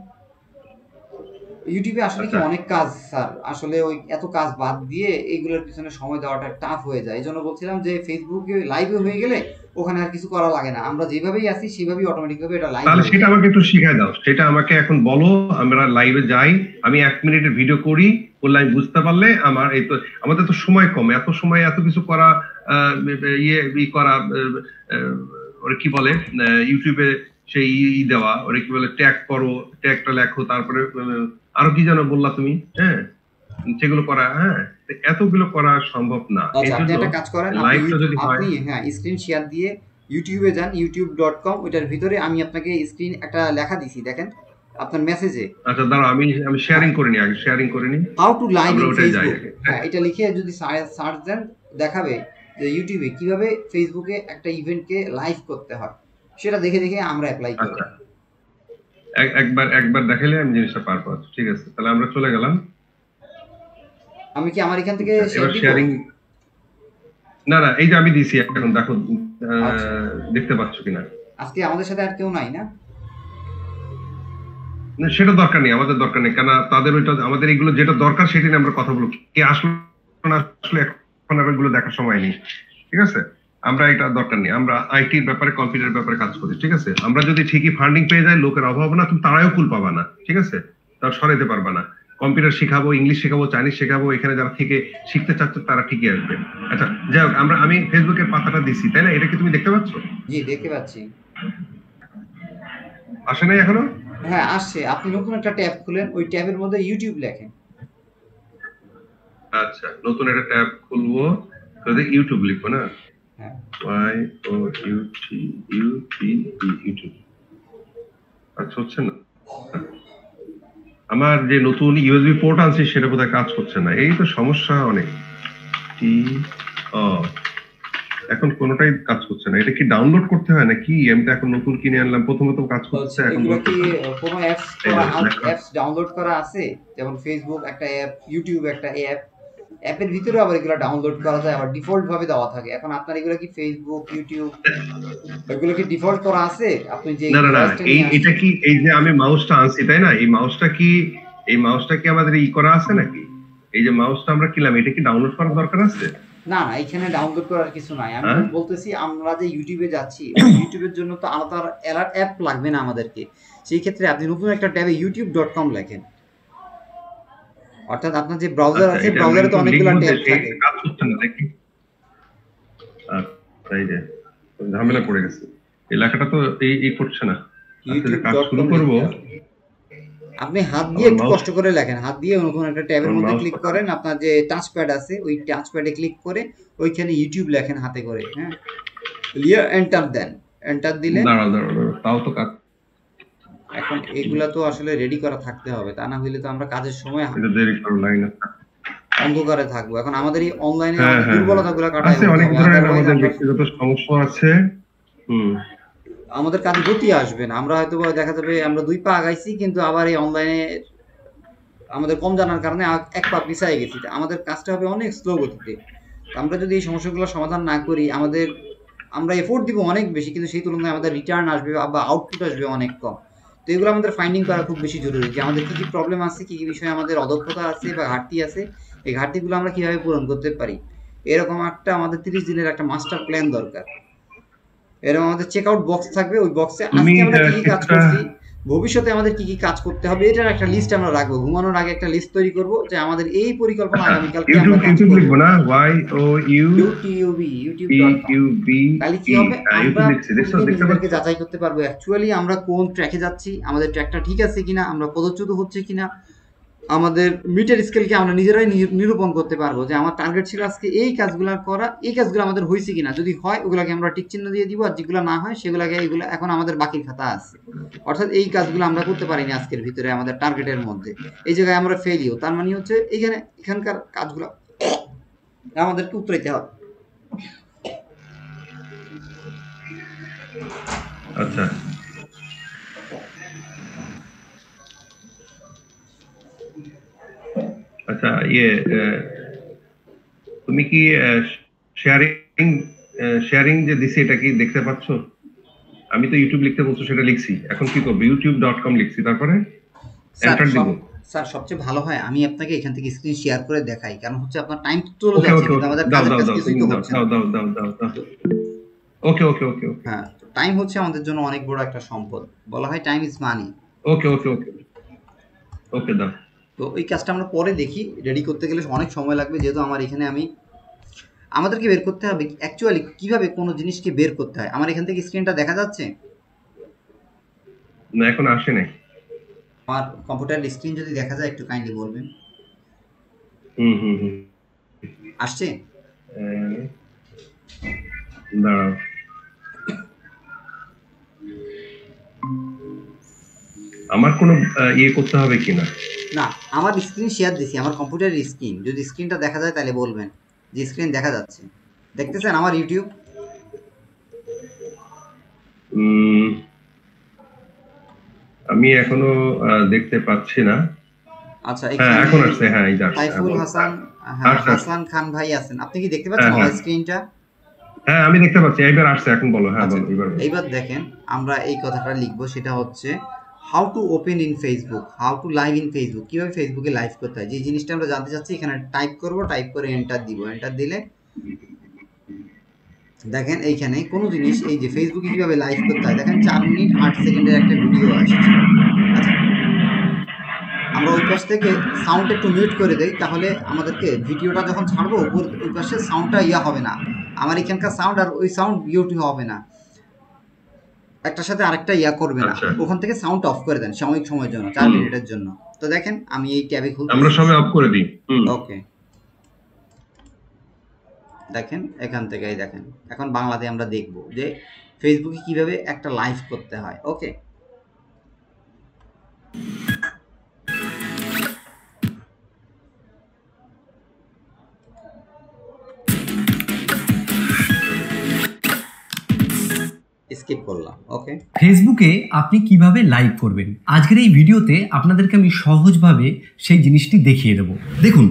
ইউটিউবে আসলে কি অনেক কাজ স্যার, আসলে ওই এত কাজ বাদ দিয়ে এইগুলোর পিছনে সময় দেওয়াটা টাফ হয়ে যায়। এইজন্য বলছিলাম যে ফেসবুকে লাইভে হয়ে গেলে ওখানে আর কিছু করা লাগে না, আমরা যেভাবেই আছি সেভাবেই অটোমেটিক ভাবে এটা লাইভ। তাহলে সেটা আমাকে একটু শিখিয়ে দাও, সেটা আমাকে এখন বলো। আমরা লাইভে যাই, আমি 1 মিনিটের ভিডিও করি, বললে আমি বুঝতে পারলে আমার এই তো আমাদের তো সময় কম, এত সময় এত কিছু করা করা ওরা কি বলে ইউটিউবে সেই দেওয়া, ওরা কি বলে ট্যাগ করো, ট্যাগটা লেখো, তারপরে আরো কি যেন বললা তুমি, হ্যাঁ সেগুলো করা, হ্যাঁ এতগুলো করা সম্ভব না। আচ্ছা, আপনি একটা কাজ করেন, লাইভটা যদি হয়, আপনি হ্যাঁ স্ক্রিন শেয়ার দিয়ে ইউটিউবে যান, youtube.com, ওইটার ভিতরে আমি আপনাকে স্ক্রিন একটা লেখা দিছি, দেখেন আপনার মেসেজে। আচ্ছা দাঁড়াও, আমি শেয়ারিং করে নিই, আগে শেয়ারিং করে নিই। হাউ টু লাইভ ইন ওটাই যাই ফেসবুক, আগে। হ্যাঁ এটা লিখে যদি সার্চ দেন দেখাবে যে ইউটিউবে কিভাবে ফেসবুকে একটা ইভেন্টকে লাইভ করতে হয়, সেটা দেখে দেখে আমরা অ্যাপ্লাই করি। আচ্ছা একবার দেখাইলে আমি জিনিসটা পার পাচ্ছি। ঠিক আছে, তাহলে আমরা চলে গেলাম। আমি কি আমার এখান থেকে এবার শেয়ারিং, না এই যে আমি দিছি, এখন দেখো আচ্ছা। দেখতে পাচ্ছ কিনা। আজকে আমাদের সাথে আর কেউ নাই না? না, সেটা দরকার নেই, আমাদের দরকার নেই, কেন তাদের ওইটা, আমাদের এগুলো যেটা দরকার সেটা নিয়ে আমরা কথা বলবো। কে আসলে না আসলে এখন আর এগুলো দেখার সময় নেই। ঠিক আছে, আমরা এটা দরকার নেই, আমরা আইটির ব্যাপারে, কম্পিউটার ব্যাপারে কাজ করি। ঠিক আছে, আমরা যদি ঠিকই ফান্ডিং পেয়ে যাই, লোকের অভাব না, তুমি তারাও কুল পাবা না। ঠিক আছে, তার সরাইতে পারবা না। কম্পিউটার শেখাবো, ইংলিশ শেখাবো, চাইনিজ শেখাবো, এখানে যারা থেকে শিখতে চাচ্ছে তারা ঠিকই আসবে। আচ্ছা যাই হোক, আমি ফেসবুকের পাতাটা দিছি, তাই না? এটা কি তুমি দেখতে পাচ্ছ? জি দেখতে পাচ্ছি। আসে নাই এখনো? হ্যাঁ আসছে, আপনি নতুন একটা ট্যাব খুলেন, ওই ট্যাবের মধ্যে ইউটিউব লেখেন। আচ্ছা, নতুন একটা ট্যাব খুলবো, তাহলে ইউটিউব লিখবো না? হ্যাঁ Y O U T U T YouTube. আচ্ছা হচ্ছে না, আমার যে নতুন ইউএসবি পোর্ট আনছি সেটা বোধহয় কাজ করছে না, এই তো সমস্যা অনেক। টি ও এখন কোনোটাই কাজ করছে না। এটা কি ডাউনলোড করতে হয় নাকি? আমি তো এখন নতুন কিনে আনলাম, প্রথমত কাজ করছে, এখন এগুলো কি বলতেছে না। কোনো অ্যাপস ডাউনলোড করা আছে? যেমন ফেসবুক একটা অ্যাপ, ইউটিউব একটা অ্যাপ, অ্যাপের ভিতরে আবার এগুলো ডাউনলোড করা যায়, আবার ডিফল্ট ভাবে দেওয়া থাকে। এখন আপনার এগুলো কি ফেসবুক, ইউটিউব এগুলো কি ডিফল্ট করা আছে? আপনি যে না ডিভাইসটা নিয়ে এটা আসছেন, কি, এই যে আমি মাউসটা আনছি তাই না, এই মাউসটা কি আমাদের করা আছে নাকি? এই যে মাউসটা আমরা কিনলাম, এটা কি ডাউনলোড করার দরকার আছে? না না এখানে ডাউনলোড করার কিছু নাই। আমি হ্যাঁ? বলতেছি আমরা যে ইউটিউবে যাচ্ছি, ইউটিউবের জন্য তো আলাদা অ্যাপ লাগবে না আমাদেরকে। সেই ক্ষেত্রে আপনি নতুন একটা ট্যাবে youtube.com লেখেন, অর্থাৎ আপনার যে ব্রাউজার আচ্ছা, আছে, এটা ব্রাউজারে তো অনেকগুলো লিখবো যে ট্যাব থাকে। কাজ করছে না নাকি? আচ্ছা, এই যে ঝামেলা পড়ে গেছে, এই লেখাটা তো এই করছে না। আচ্ছা, যে কাজ শুরু youtube.com করব, আপনি হাত দিয়ে একটু মাউস, কষ্ট করে লেখেন, হাত দিয়ে নতুন একটা ট্যাবের মধ্যে মাউস ক্লিক করেন, আপনার যে টাচ প্যাড আছে ওই টাচ প্যাডে ক্লিক করে ওইখানে ইউটিউব লেখেন হাতে করে, হ্যাঁ লিয়ে এন্টার দেন। এন্টার দিলে দাঁড়াও, তাও তো কাজ, এখন এগুলা তো আসলে রেডি করা থাকতে হবে, তা না হইলে তো আমরা কাজের সময় এটা দেরি করো লাইনে। অন্ধকারে থাকবো। এখন আমাদের এই অনলাইনে হ্যাঁ দুর্বলতাগুলো কাটাই আছে, উঠতে অনেক হবে, ধরনের আদারওয়াইজ আমাদের আমরা ব্যক্তিগত সমস্যা আছে। আমাদের কাজে গতি আসবে না। আমরা হয়তো দেখা যাবে আমরা 2 পা আগাইছি, কিন্তু আবার এই অনলাইনে আমাদের কম জানার কারণে এক পা পিছায় গেছি। আমাদের কাজটা হবে অনেক স্লো গতিতে। আমরা যদি এই সমস্যাগুলো সমাধান না করি, আমরা এফোর্ট দিব অনেক বেশি, কিন্তু সেই তুলনায় আমাদের রিটার্ন আসবে বা আউটপুট আসবে অনেক কম। তো এগুলো আমাদের ফাইন্ডিং করা খুব বেশি জরুরি, যে আমাদের কি কি প্রবলেম আছে, কি কি বিষয়ে আমাদের অদক্ষতা আছে বা ঘাটতি আছে, এই ঘাটতিগুলো আমরা কিভাবে পূরণ করতে পারি। এরকম একটা আমাদের 30 দিনের একটা মাস্টার প্ল্যান দরকার। এরকম আমাদের চেক আউট বক্স থাকবে, ওই বক্সে আজকে আমরা কি কি কাজ করছি, ভবিষ্যতে আমাদের কি কি কাজ করতে হবে, এটার একটা লিস্ট আমরা রাখবো। ঘুমানোর আগে একটা লিস্ট তৈরি করব যে আমাদের এই পরিকল্পনা আগামীকালকে আমরা কাজ ইউটিউব করব। লিখবো না, Y O you youtube.com, B তাহলে কি হবে, আমরা দেখতে নিজেদেরকে পাচ্ছ? যাচাই করতে পারবো অ্যাকচুয়ালি আমরা কোন ট্র্যাকে যাচ্ছি, আমাদের ট্র্যাকটা ঠিক আছে কিনা, আমরা পদচ্যুত হচ্ছে কিনা, আমাদের মিটার স্কেলকে আমরা নিজেরাই নিরূপণ করতে পারবো যে আমার টার্গেট ছিল আজকে এই কাজগুলো করা, এই কাজগুলো আমাদের হয়েছে কিনা। যদি হয় ওগুলাকে আমরা টিক চিহ্ন দিয়ে দিব, আর যেগুলো না হয় সেগুলোকে এগুলো এখন আমাদের বাকির খাতা আছে, অর্থাৎ এই কাজগুলো আমরা করতে পারিনি আজকের ভিতরে আমাদের টার্গেটের মধ্যে, এই জায়গায় আমরা ফেলিও। তার মানে হচ্ছে এখানকার কাজগুলো আমাদেরকে উতরাইতে হবে। আচ্ছা আচ্ছা, তুমি কি শেয়ারিং শেয়ারিং যে দিছি এটা কি দেখতে পাচ্ছ? আমি তো ইউটিউব লিখতে বলছো, সেটা লিখছি, এখন কি করব? youtube.com লিখছি, তারপরে এন্টার দিব। স্যার সবচেয়ে ভালো হয় আমি আপনাকে এখান থেকে স্ক্রিন শেয়ার করে দেখাই, কারণ হচ্ছে আপনার টাইম চলে যাচ্ছে কিন্তু আমাদের কাজের কাজ কিছুই তো হচ্ছে না। দাও। ওকে। হ্যাঁ, টাইম হচ্ছে আমাদের জন্য অনেক বড় একটা সম্পদ, বলা হয় টাইম ইজ মানি। ওকে দাও। তো এই কাজটা আমরা পরে দেখি, রেডি করতে গেলে অনেক সময় লাগবে, যেহেতু আমার এখানে আমাদেরকে বের করতে হবে অ্যাকচুয়ালি কিভাবে কোনো জিনিসকে বের করতে হয়। আমার এখান থেকে স্ক্রিনটা দেখা যাচ্ছে? না, এখন আসে নাই। আমার কম্পিউটার স্ক্রিন যদি দেখা যায় একটু কাইন্ডলি বলবেন। হুম হুম হুম। আসছে? দাঁড়াও। আমার কোনো ইয়ে করতে হবে কিনা? না, আমার স্ক্রিন শেয়ার দিছি, আমার কম্পিউটারের স্ক্রিন। যদি স্ক্রিনটা দেখা যায় তাহলে বলবেন যে স্ক্রিন দেখা যাচ্ছে। দেখতেছেন আমার ইউটিউব? উম, আমি এখনো দেখতে পাচ্ছি না। আচ্ছা, হ্যাঁ, এখানে এখন আসছে। হ্যাঁ, এই যে আসছে। হ্যাঁ, সাইফুল বলো। হাসান, হ্যাঁ, আসছে আসছে। হাসান খান ভাই আছেন। আপনি কি দেখতে পাচ্ছেন হ্যাঁ আমার হ্যাঁ স্ক্রিনটা? হ্যাঁ, আমি দেখতে পাচ্ছি। এইবার আসছে। এখন বলো। হ্যাঁ, আচ্ছা, বলো, এবার বলো। এইবার দেখেন আমরা এই কথাটা লিখবো, সেটা হচ্ছে how to open in Facebook, how to live in Facebook, কিভাবে ফেসবুকে লাইভ করতে হয়। যে জিনিসটা আমরা জানতে চাচ্ছি এখানে টাইপ করব, টাইপ করে এন্টার দিব। এন্টার দিলে দেখেন এইখানে কোনো জিনিস, এই যে ফেসবুকে কিভাবে লাইভ করতে হয়, দেখেন 4 মিনিট 8 সেকেন্ডের একটা ভিডিও আসছে। আচ্ছা, আমরা ওই পাশ থেকে সাউন্ড একটু মিউট করে দেই, তাহলে আমাদেরকে ভিডিওটা যখন ছাড়বো উপর ওই পাশে সাউন্ডটা ইয়া হবে না, আমার এখানকার সাউন্ড আর ওই সাউন্ড মিউট হবে না, একটার সাথে আরেকটা ইয়া করবে না। আচ্ছা, ওখান থেকে সাউন্ড অফ করে দেন সাময়িক সময়ের জন্য, 4 হুম, মিনিটের জন্য। তো দেখেন আমি এই ট্যাবে আমরা খুলতেছি। সবাই অফ করে দিই। হুম। ওকে, দেখেন এখান থেকেই দেখেন এখন বাংলাতে আমরা দেখব যে ফেসবুকে কিভাবে একটা লাইভ করতে হয়। ওকে, স্কিপ করলাম। ওকে, ফেসবুকে আপনি কিভাবে লাইভ করবেন, আজকের এই ভিডিওতে আপনাদেরকে আমি সহজভাবে সেই জিনিসটি দেখিয়ে দেবো। দেখুন,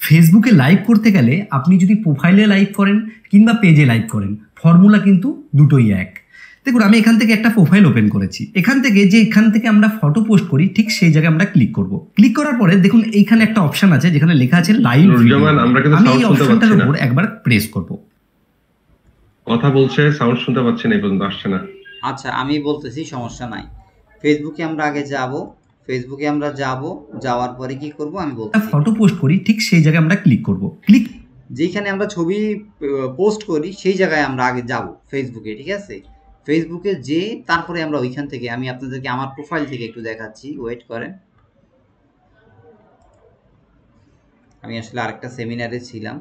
ফেসবুকে লাইভ করতে গেলে আপনি যদি প্রোফাইলে লাইভ করেন কিংবা পেজে লাইভ করেন, ফর্মুলা কিন্তু দুটোই এক। দেখুন, আমি এখান থেকে একটা প্রোফাইল ওপেন করেছি। এখান থেকে আমরা ফটো পোস্ট করি, ঠিক সেই জায়গায় আমরা ক্লিক করব। ক্লিক করার পরে দেখুন এইখানে একটা অপশন আছে যেখানে লেখা আছে লাইভ ভিডিও। নুরজামান, আমরা কিন্তু আমি সাউন্ড এই শুনতে পাচ্ছি অপশনটার না। উপর একবার প্রেস করব। কথা বলছে, সাউন্ড শুনতে পাচ্ছি না, এই পর্যন্ত আসছে না। আচ্ছা আমি বলতেছি, সমস্যা নাই। ফেসবুকে আমরা আগে যাব, ফেসবুকে আমরা যাব, যাওয়ার পরে কি করব আমি বলতেছি। ফটো পোস্ট করি, ঠিক সেই জায়গায় আমরা ক্লিক করব। ক্লিক যেখানে আমরা ছবি পোস্ট করি সেই জায়গায় আমরা আগে যাব ফেসবুকে, ঠিক আছে? ফেসবুকে যে তারপরে আমরা ওইখান থেকে, আমি আপনাদেরকে আমার প্রোফাইল থেকে একটু দেখাচ্ছি, ওয়েট করেন। আমি আসলে আরেকটা সেমিনারে ছিলাম,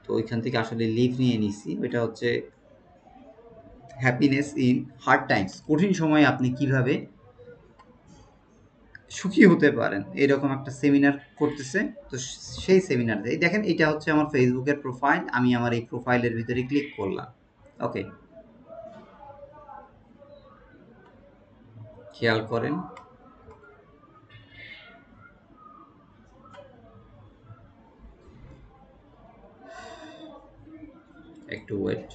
তো ওইখান থেকে আসলে লিভ নিয়ে নিছি। ওইটা হচ্ছে হ্যাপিনেস ইন হার্ড টাইমস, কঠিন সময়ে আপনি কিভাবে সুখী হতে পারেন, এরকম একটা সেমিনার করতেছে। তো সেই সেমিনার থেকে দেখেন, এটা হচ্ছে আমার ফেসবুকের প্রোফাইল। আমি আমার এই প্রোফাইলের ভিতরে ক্লিক করলাম। ওকে, খেয়াল করেন একটু ওয়েট।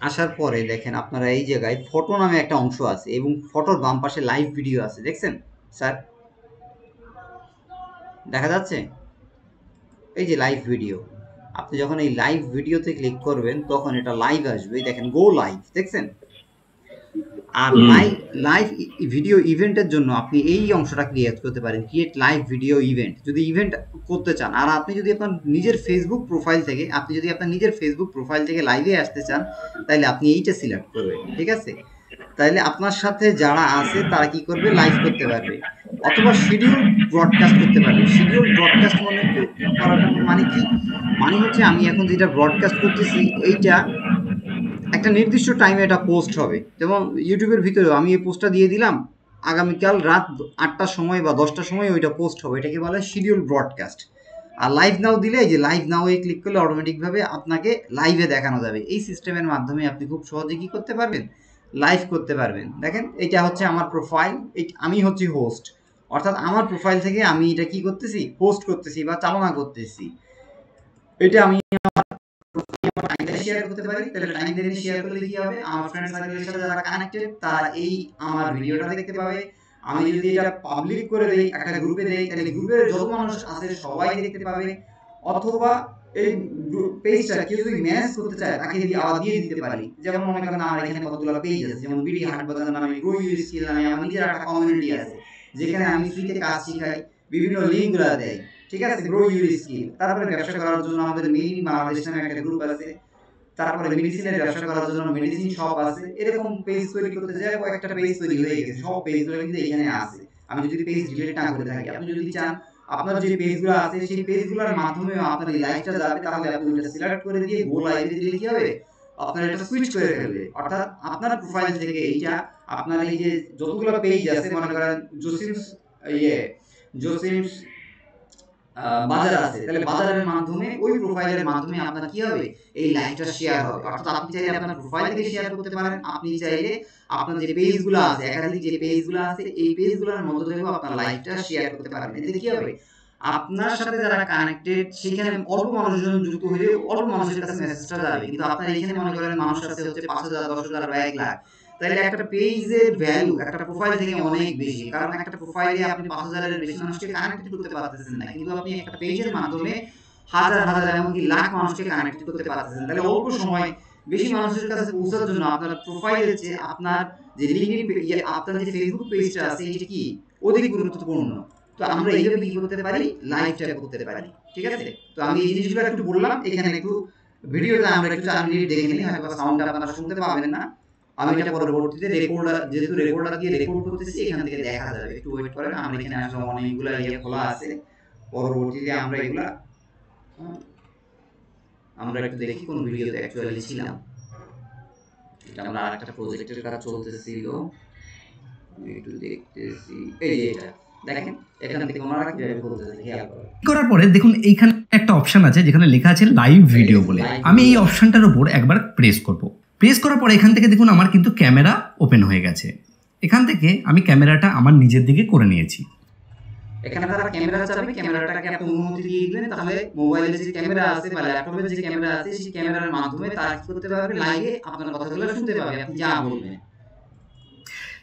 আসার পরে দেখেন আপনারা এই জায়গায় ফটো নামে একটা অংশ আছে এবং ফটোর বাম পাশে লাইভ ভিডিও আছে, দেখছেন স্যার? দেখা যাচ্ছে এই যে লাইভ ভিডিও। আপনি যখন এই লাইভ ভিডিওতে ক্লিক করবেন তখন এটা লাইভ আসবে, দেখেন গো লাইভ, দেখছেন? আর হুম। লাইভ ভিডিও ইভেন্টের জন্য আপনি এই অংশটা ক্রিয়েট করতে পারেন, ক্রিয়েট লাইভ ভিডিও ইভেন্ট, যদি ইভেন্ট করতে চান। আর আপনি যদি আপনার নিজের ফেসবুক প্রোফাইল থেকে লাইভে আসতে চান, তাহলে আপনি এইটা সিলেক্ট করবেন, ঠিক আছে? তাহলে আপনার সাথে যারা আছে তারা কি করবে, লাইভ করতে পারবে, অথবা শিডিউল ব্রডকাস্ট করতে পারবে। শিডিউল ব্রডকাস্ট করাটা মানে কি? মানে হচ্ছে আমি এখন যেটা ব্রডকাস্ট করতেছি এইটা একটা নির্দিষ্ট টাইমে এটা পোস্ট হবে। যেমন ইউটিউবের ভিতরেও আমি এই পোস্টটা দিয়ে দিলাম, আগামীকাল রাত 8টার সময় বা 10টার সময় ওইটা পোস্ট হবে, এটাকে বলে শিডিউল ব্রডকাস্ট। আর লাইভ নাও দিলে, এই যে লাইভ নাও এ ক্লিক করলে অটোমেটিকভাবে আপনাকে লাইভে দেখানো যাবে। এই সিস্টেমের মাধ্যমে আপনি খুব সহজে কি করতে পারবেন, লাইভ করতে পারবেন। দেখেন এটা হচ্ছে আমার প্রোফাইল, আমি হচ্ছি হোস্ট, অর্থাৎ আমার প্রোফাইল থেকে আমি এটা কি করতেছি, পোস্ট করতেছি বা চালনা করতেছি। এটা আমি টাইম দিয়ে শেয়ার করতে পারি। তাহলে টাইম দিয়ে শেয়ার করলে কি হবে, আমার ফ্রেন্ড সার্কেলের সাথে যারা কানেক্টেড তারা এই আমার ভিডিওটা দেখতে পাবে। আমি যদি এটা পাবলিক করে দেই, একটা গ্রুপে দেই, তাহলে গ্রুপের যত মানুষ আছে সবাই দেখতে পাবে। অথবা এই পেজটা কেউ যদি ম্যানেজ করতে চায় তাকে যদি আবার দিয়ে দিতে পারি। যেমন মনে করেন আমার এখানে কতগুলো পেজ আছে, যেমন বিডি হাট বাজার নামে, গ্রো ইউর স্কিল নামে আমার নিজের একটা কমিউনিটি আছে, যেখানে আমি ফ্রিতে কাজ শিখাই, বিভিন্ন লিঙ্কগুলো দেই, ঠিক আছে? Grow your skill. তারপরে ব্যবসা করার জন্য আমাদের মেইন বাংলাদেশ নামে একটা গ্রুপ আছে, তারপরে মেডিসিনের ব্যবসা করার জন্য মেডিসিন শপ আছে, এরকম পেজ তৈরি করতে যায় কয়েকটা পেজ তৈরি হয়ে গেছে, সব পেজগুলো কিন্তু এখানে আছে। আমি যদি পেজ ডিলিট না করে থাকি, আপনি যদি চান আপনার যে পেজগুলো আছে সেই পেজগুলোর মাধ্যমে আপনার এই লাইভটা যাবে, তাহলে আপনি ওটা সিলেক্ট করে দিয়ে গো লাইভে দিলে কি হবে, আপনার এটা সুইচ করে ফেলবে। অর্থাৎ আপনার প্রোফাইল থেকে এইটা আপনার এই যে যতগুলো পেজ আছে, মনে করেন জসিমস বাজার আছে, তাহলে বাজারের মাধ্যমে ওই প্রোফাইলের মাধ্যমে আপনার কি হবে, এই লাইভটা শেয়ার হবে। অর্থাৎ আপনি চাইলে আপনার প্রোফাইল থেকে শেয়ার করতে পারেন, আপনি চাইলে আপনার যে পেজগুলো আছে, একাধিক যে পেজগুলো আছে, এই পেজগুলোর মধ্যে থেকেও আপনার লাইভটা শেয়ার করতে পারেন। এতে কি হবে, আপনার সাথে যারা কানেক্টেড সেখানে অল্প মানুষজন যুক্ত হয়ে অল্প মানুষের কাছে মেসেজটা যাবে, কিন্তু আপনার এখানে মনে করেন মানুষ আছে হচ্ছে 5,000, 10,000 বা 1 লাখ, তাহলে একটা পেজের ভ্যালু একটা প্রোফাইল থেকে অনেক বেশি। কারণ একটা প্রোফাইলে আপনি 5,000 এর বেশি মানুষকে কানেক্ট করতে পারতেছেন না, কিন্তু আপনি একটা পেজের মাধ্যমে হাজার হাজার এমনকি লাখ মানুষকে কানেক্ট করতে পারতেছেন। তাহলে অল্প সময় বেশি মানুষের কাছে পৌঁছার জন্য আপনার প্রোফাইলের যে আপনার যে লিঙ্কডিন আপনার যে ফেসবুক পেজটা আছে এটা কি অধিক গুরুত্বপূর্ণ। তো আমরা এইভাবে কি করতে পারি, লাইভটা করতে পারি। ঠিক আছে, তো আমি এই জিনিসগুলো একটু বললাম, এখানে একটু ভিডিওটা আমরা একটু 4 মিনিট দেখে নিই, হয়তো সাউন্ডটা আপনারা শুনতে পাবেন না। আমি এটা পরবর্তীতে রেকর্ডার, যেহেতু রেকর্ডার দিয়ে রেকর্ড করতেছি, এখান থেকে দেখা যাবে, একটু ওয়েট করেন। আমরা এখানে আসলে অনেকগুলো খোলা আছে, পরবর্তীতে আমরা এগুলা আমরা একটু দেখি কোন ভিডিওতে অ্যাকচুয়ালি ছিলাম। এটা আমরা আরেকটা প্রজেক্টের কাজ চলতেছিল, আমি একটু দেখতেছি। এই যে এটা দেখেন, এখান থেকে ওনারা কিভাবে বলতেছে খেয়াল করেন। করার পরে দেখুন এইখানে একটা অপশন আছে যেখানে লেখা আছে লাইভ ভিডিও বলে। আমি এই অপশনটার উপর একবার প্রেস করব। প্রেস করার পরে এখান থেকে দেখুন আমার কিন্তু ক্যামেরা ওপেন হয়ে গেছে। এখান থেকে আমি ক্যামেরাটা আমার নিজের দিকে করে নিয়েছি। এখানে তারা ক্যামেরা চাবে, ক্যামেরাটাকে আপনি অনুমতি দিয়ে দিবেন, তাহলে মোবাইলে যে ক্যামেরা আছে বা ল্যাপটপে যে ক্যামেরা আছে সেই ক্যামেরার মাধ্যমে তারা কি করতে পারবে, লাইভে আপনার কথাগুলো শুনতে পাবে, আপনি যা বলবেন।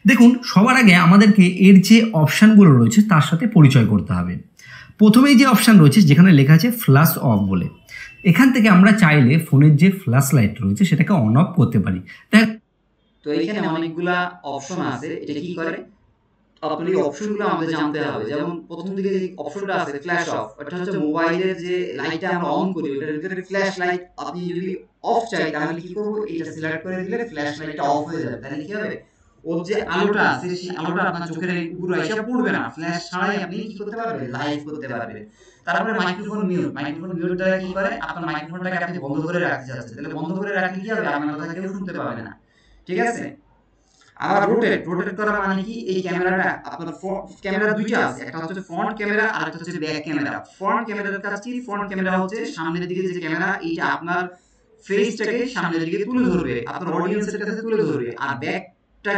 দেখুন সবার আগে আমাদেরকে এর যে অপশানগুলো রয়েছে তার সাথে পরিচয় করতে হবে। প্রথমেই যে অপশান রয়েছে যেখানে লেখা আছে ফ্ল্যাশ অফ বলে, এখান থেকে আমরা চাইলে ফোনের যে ফ্ল্যাশ লাইট রয়েছে সেটাকে অন অফ করতে পারি। তো এখানে অনেকগুলা অপশন আছে, এটা কি করে আপনার এই অপশনগুলো আমাদের জানতে হবে। যেমন প্রথম দিকে যে অপশনটা আছে ফ্ল্যাশ অফ, এটা হচ্ছে মোবাইলের যে লাইটটা আমরা অন করি ওটার ভিতরে ফ্ল্যাশ লাইট আপনি যদি অফ চাই তাহলে কি করব, এটা সিলেক্ট করে দিলে ফ্ল্যাশ লাইটটা অফ হয়ে যাবে। তাহলে কি হবে, ওর যে আলোটা আছে সেই আলোটা আপনার চোখের উপরে এসে পড়বে না, ফ্ল্যাশ ছাড়াই আপনি কি করতে পারবেন, লাইভ করতে পারবেন। তারপরে মাইক্রোফোন মিউট দ্বারা কি করে, আপনার মাইক্রোফোনটাকে আপনি বন্ধ করে রাখতে চাচ্ছেন, তাহলে বন্ধ করে রাখলে কি হবে, আপনার কথা কেউ শুনতে পাবে না। ঠিক আছে, আবার রোটেট করা মানে কি, এই ক্যামেরাটা আপনার ক্যামেরা দুইটা আছে, একটা হচ্ছে ফ্রন্ট ক্যামেরা আর একটা হচ্ছে ব্যাক ক্যামেরা। ফ্রন্ট ক্যামেরার কাজ কি, ফ্রন্ট ক্যামেরা হচ্ছে সামনের দিকে যে ক্যামেরা, এইটা আপনার ফেসটাকে সামনের দিকে তুলে ধরবে, আপনার অডিয়েন্সের কাছে তুলে ধরবে। আর ব্যাকটা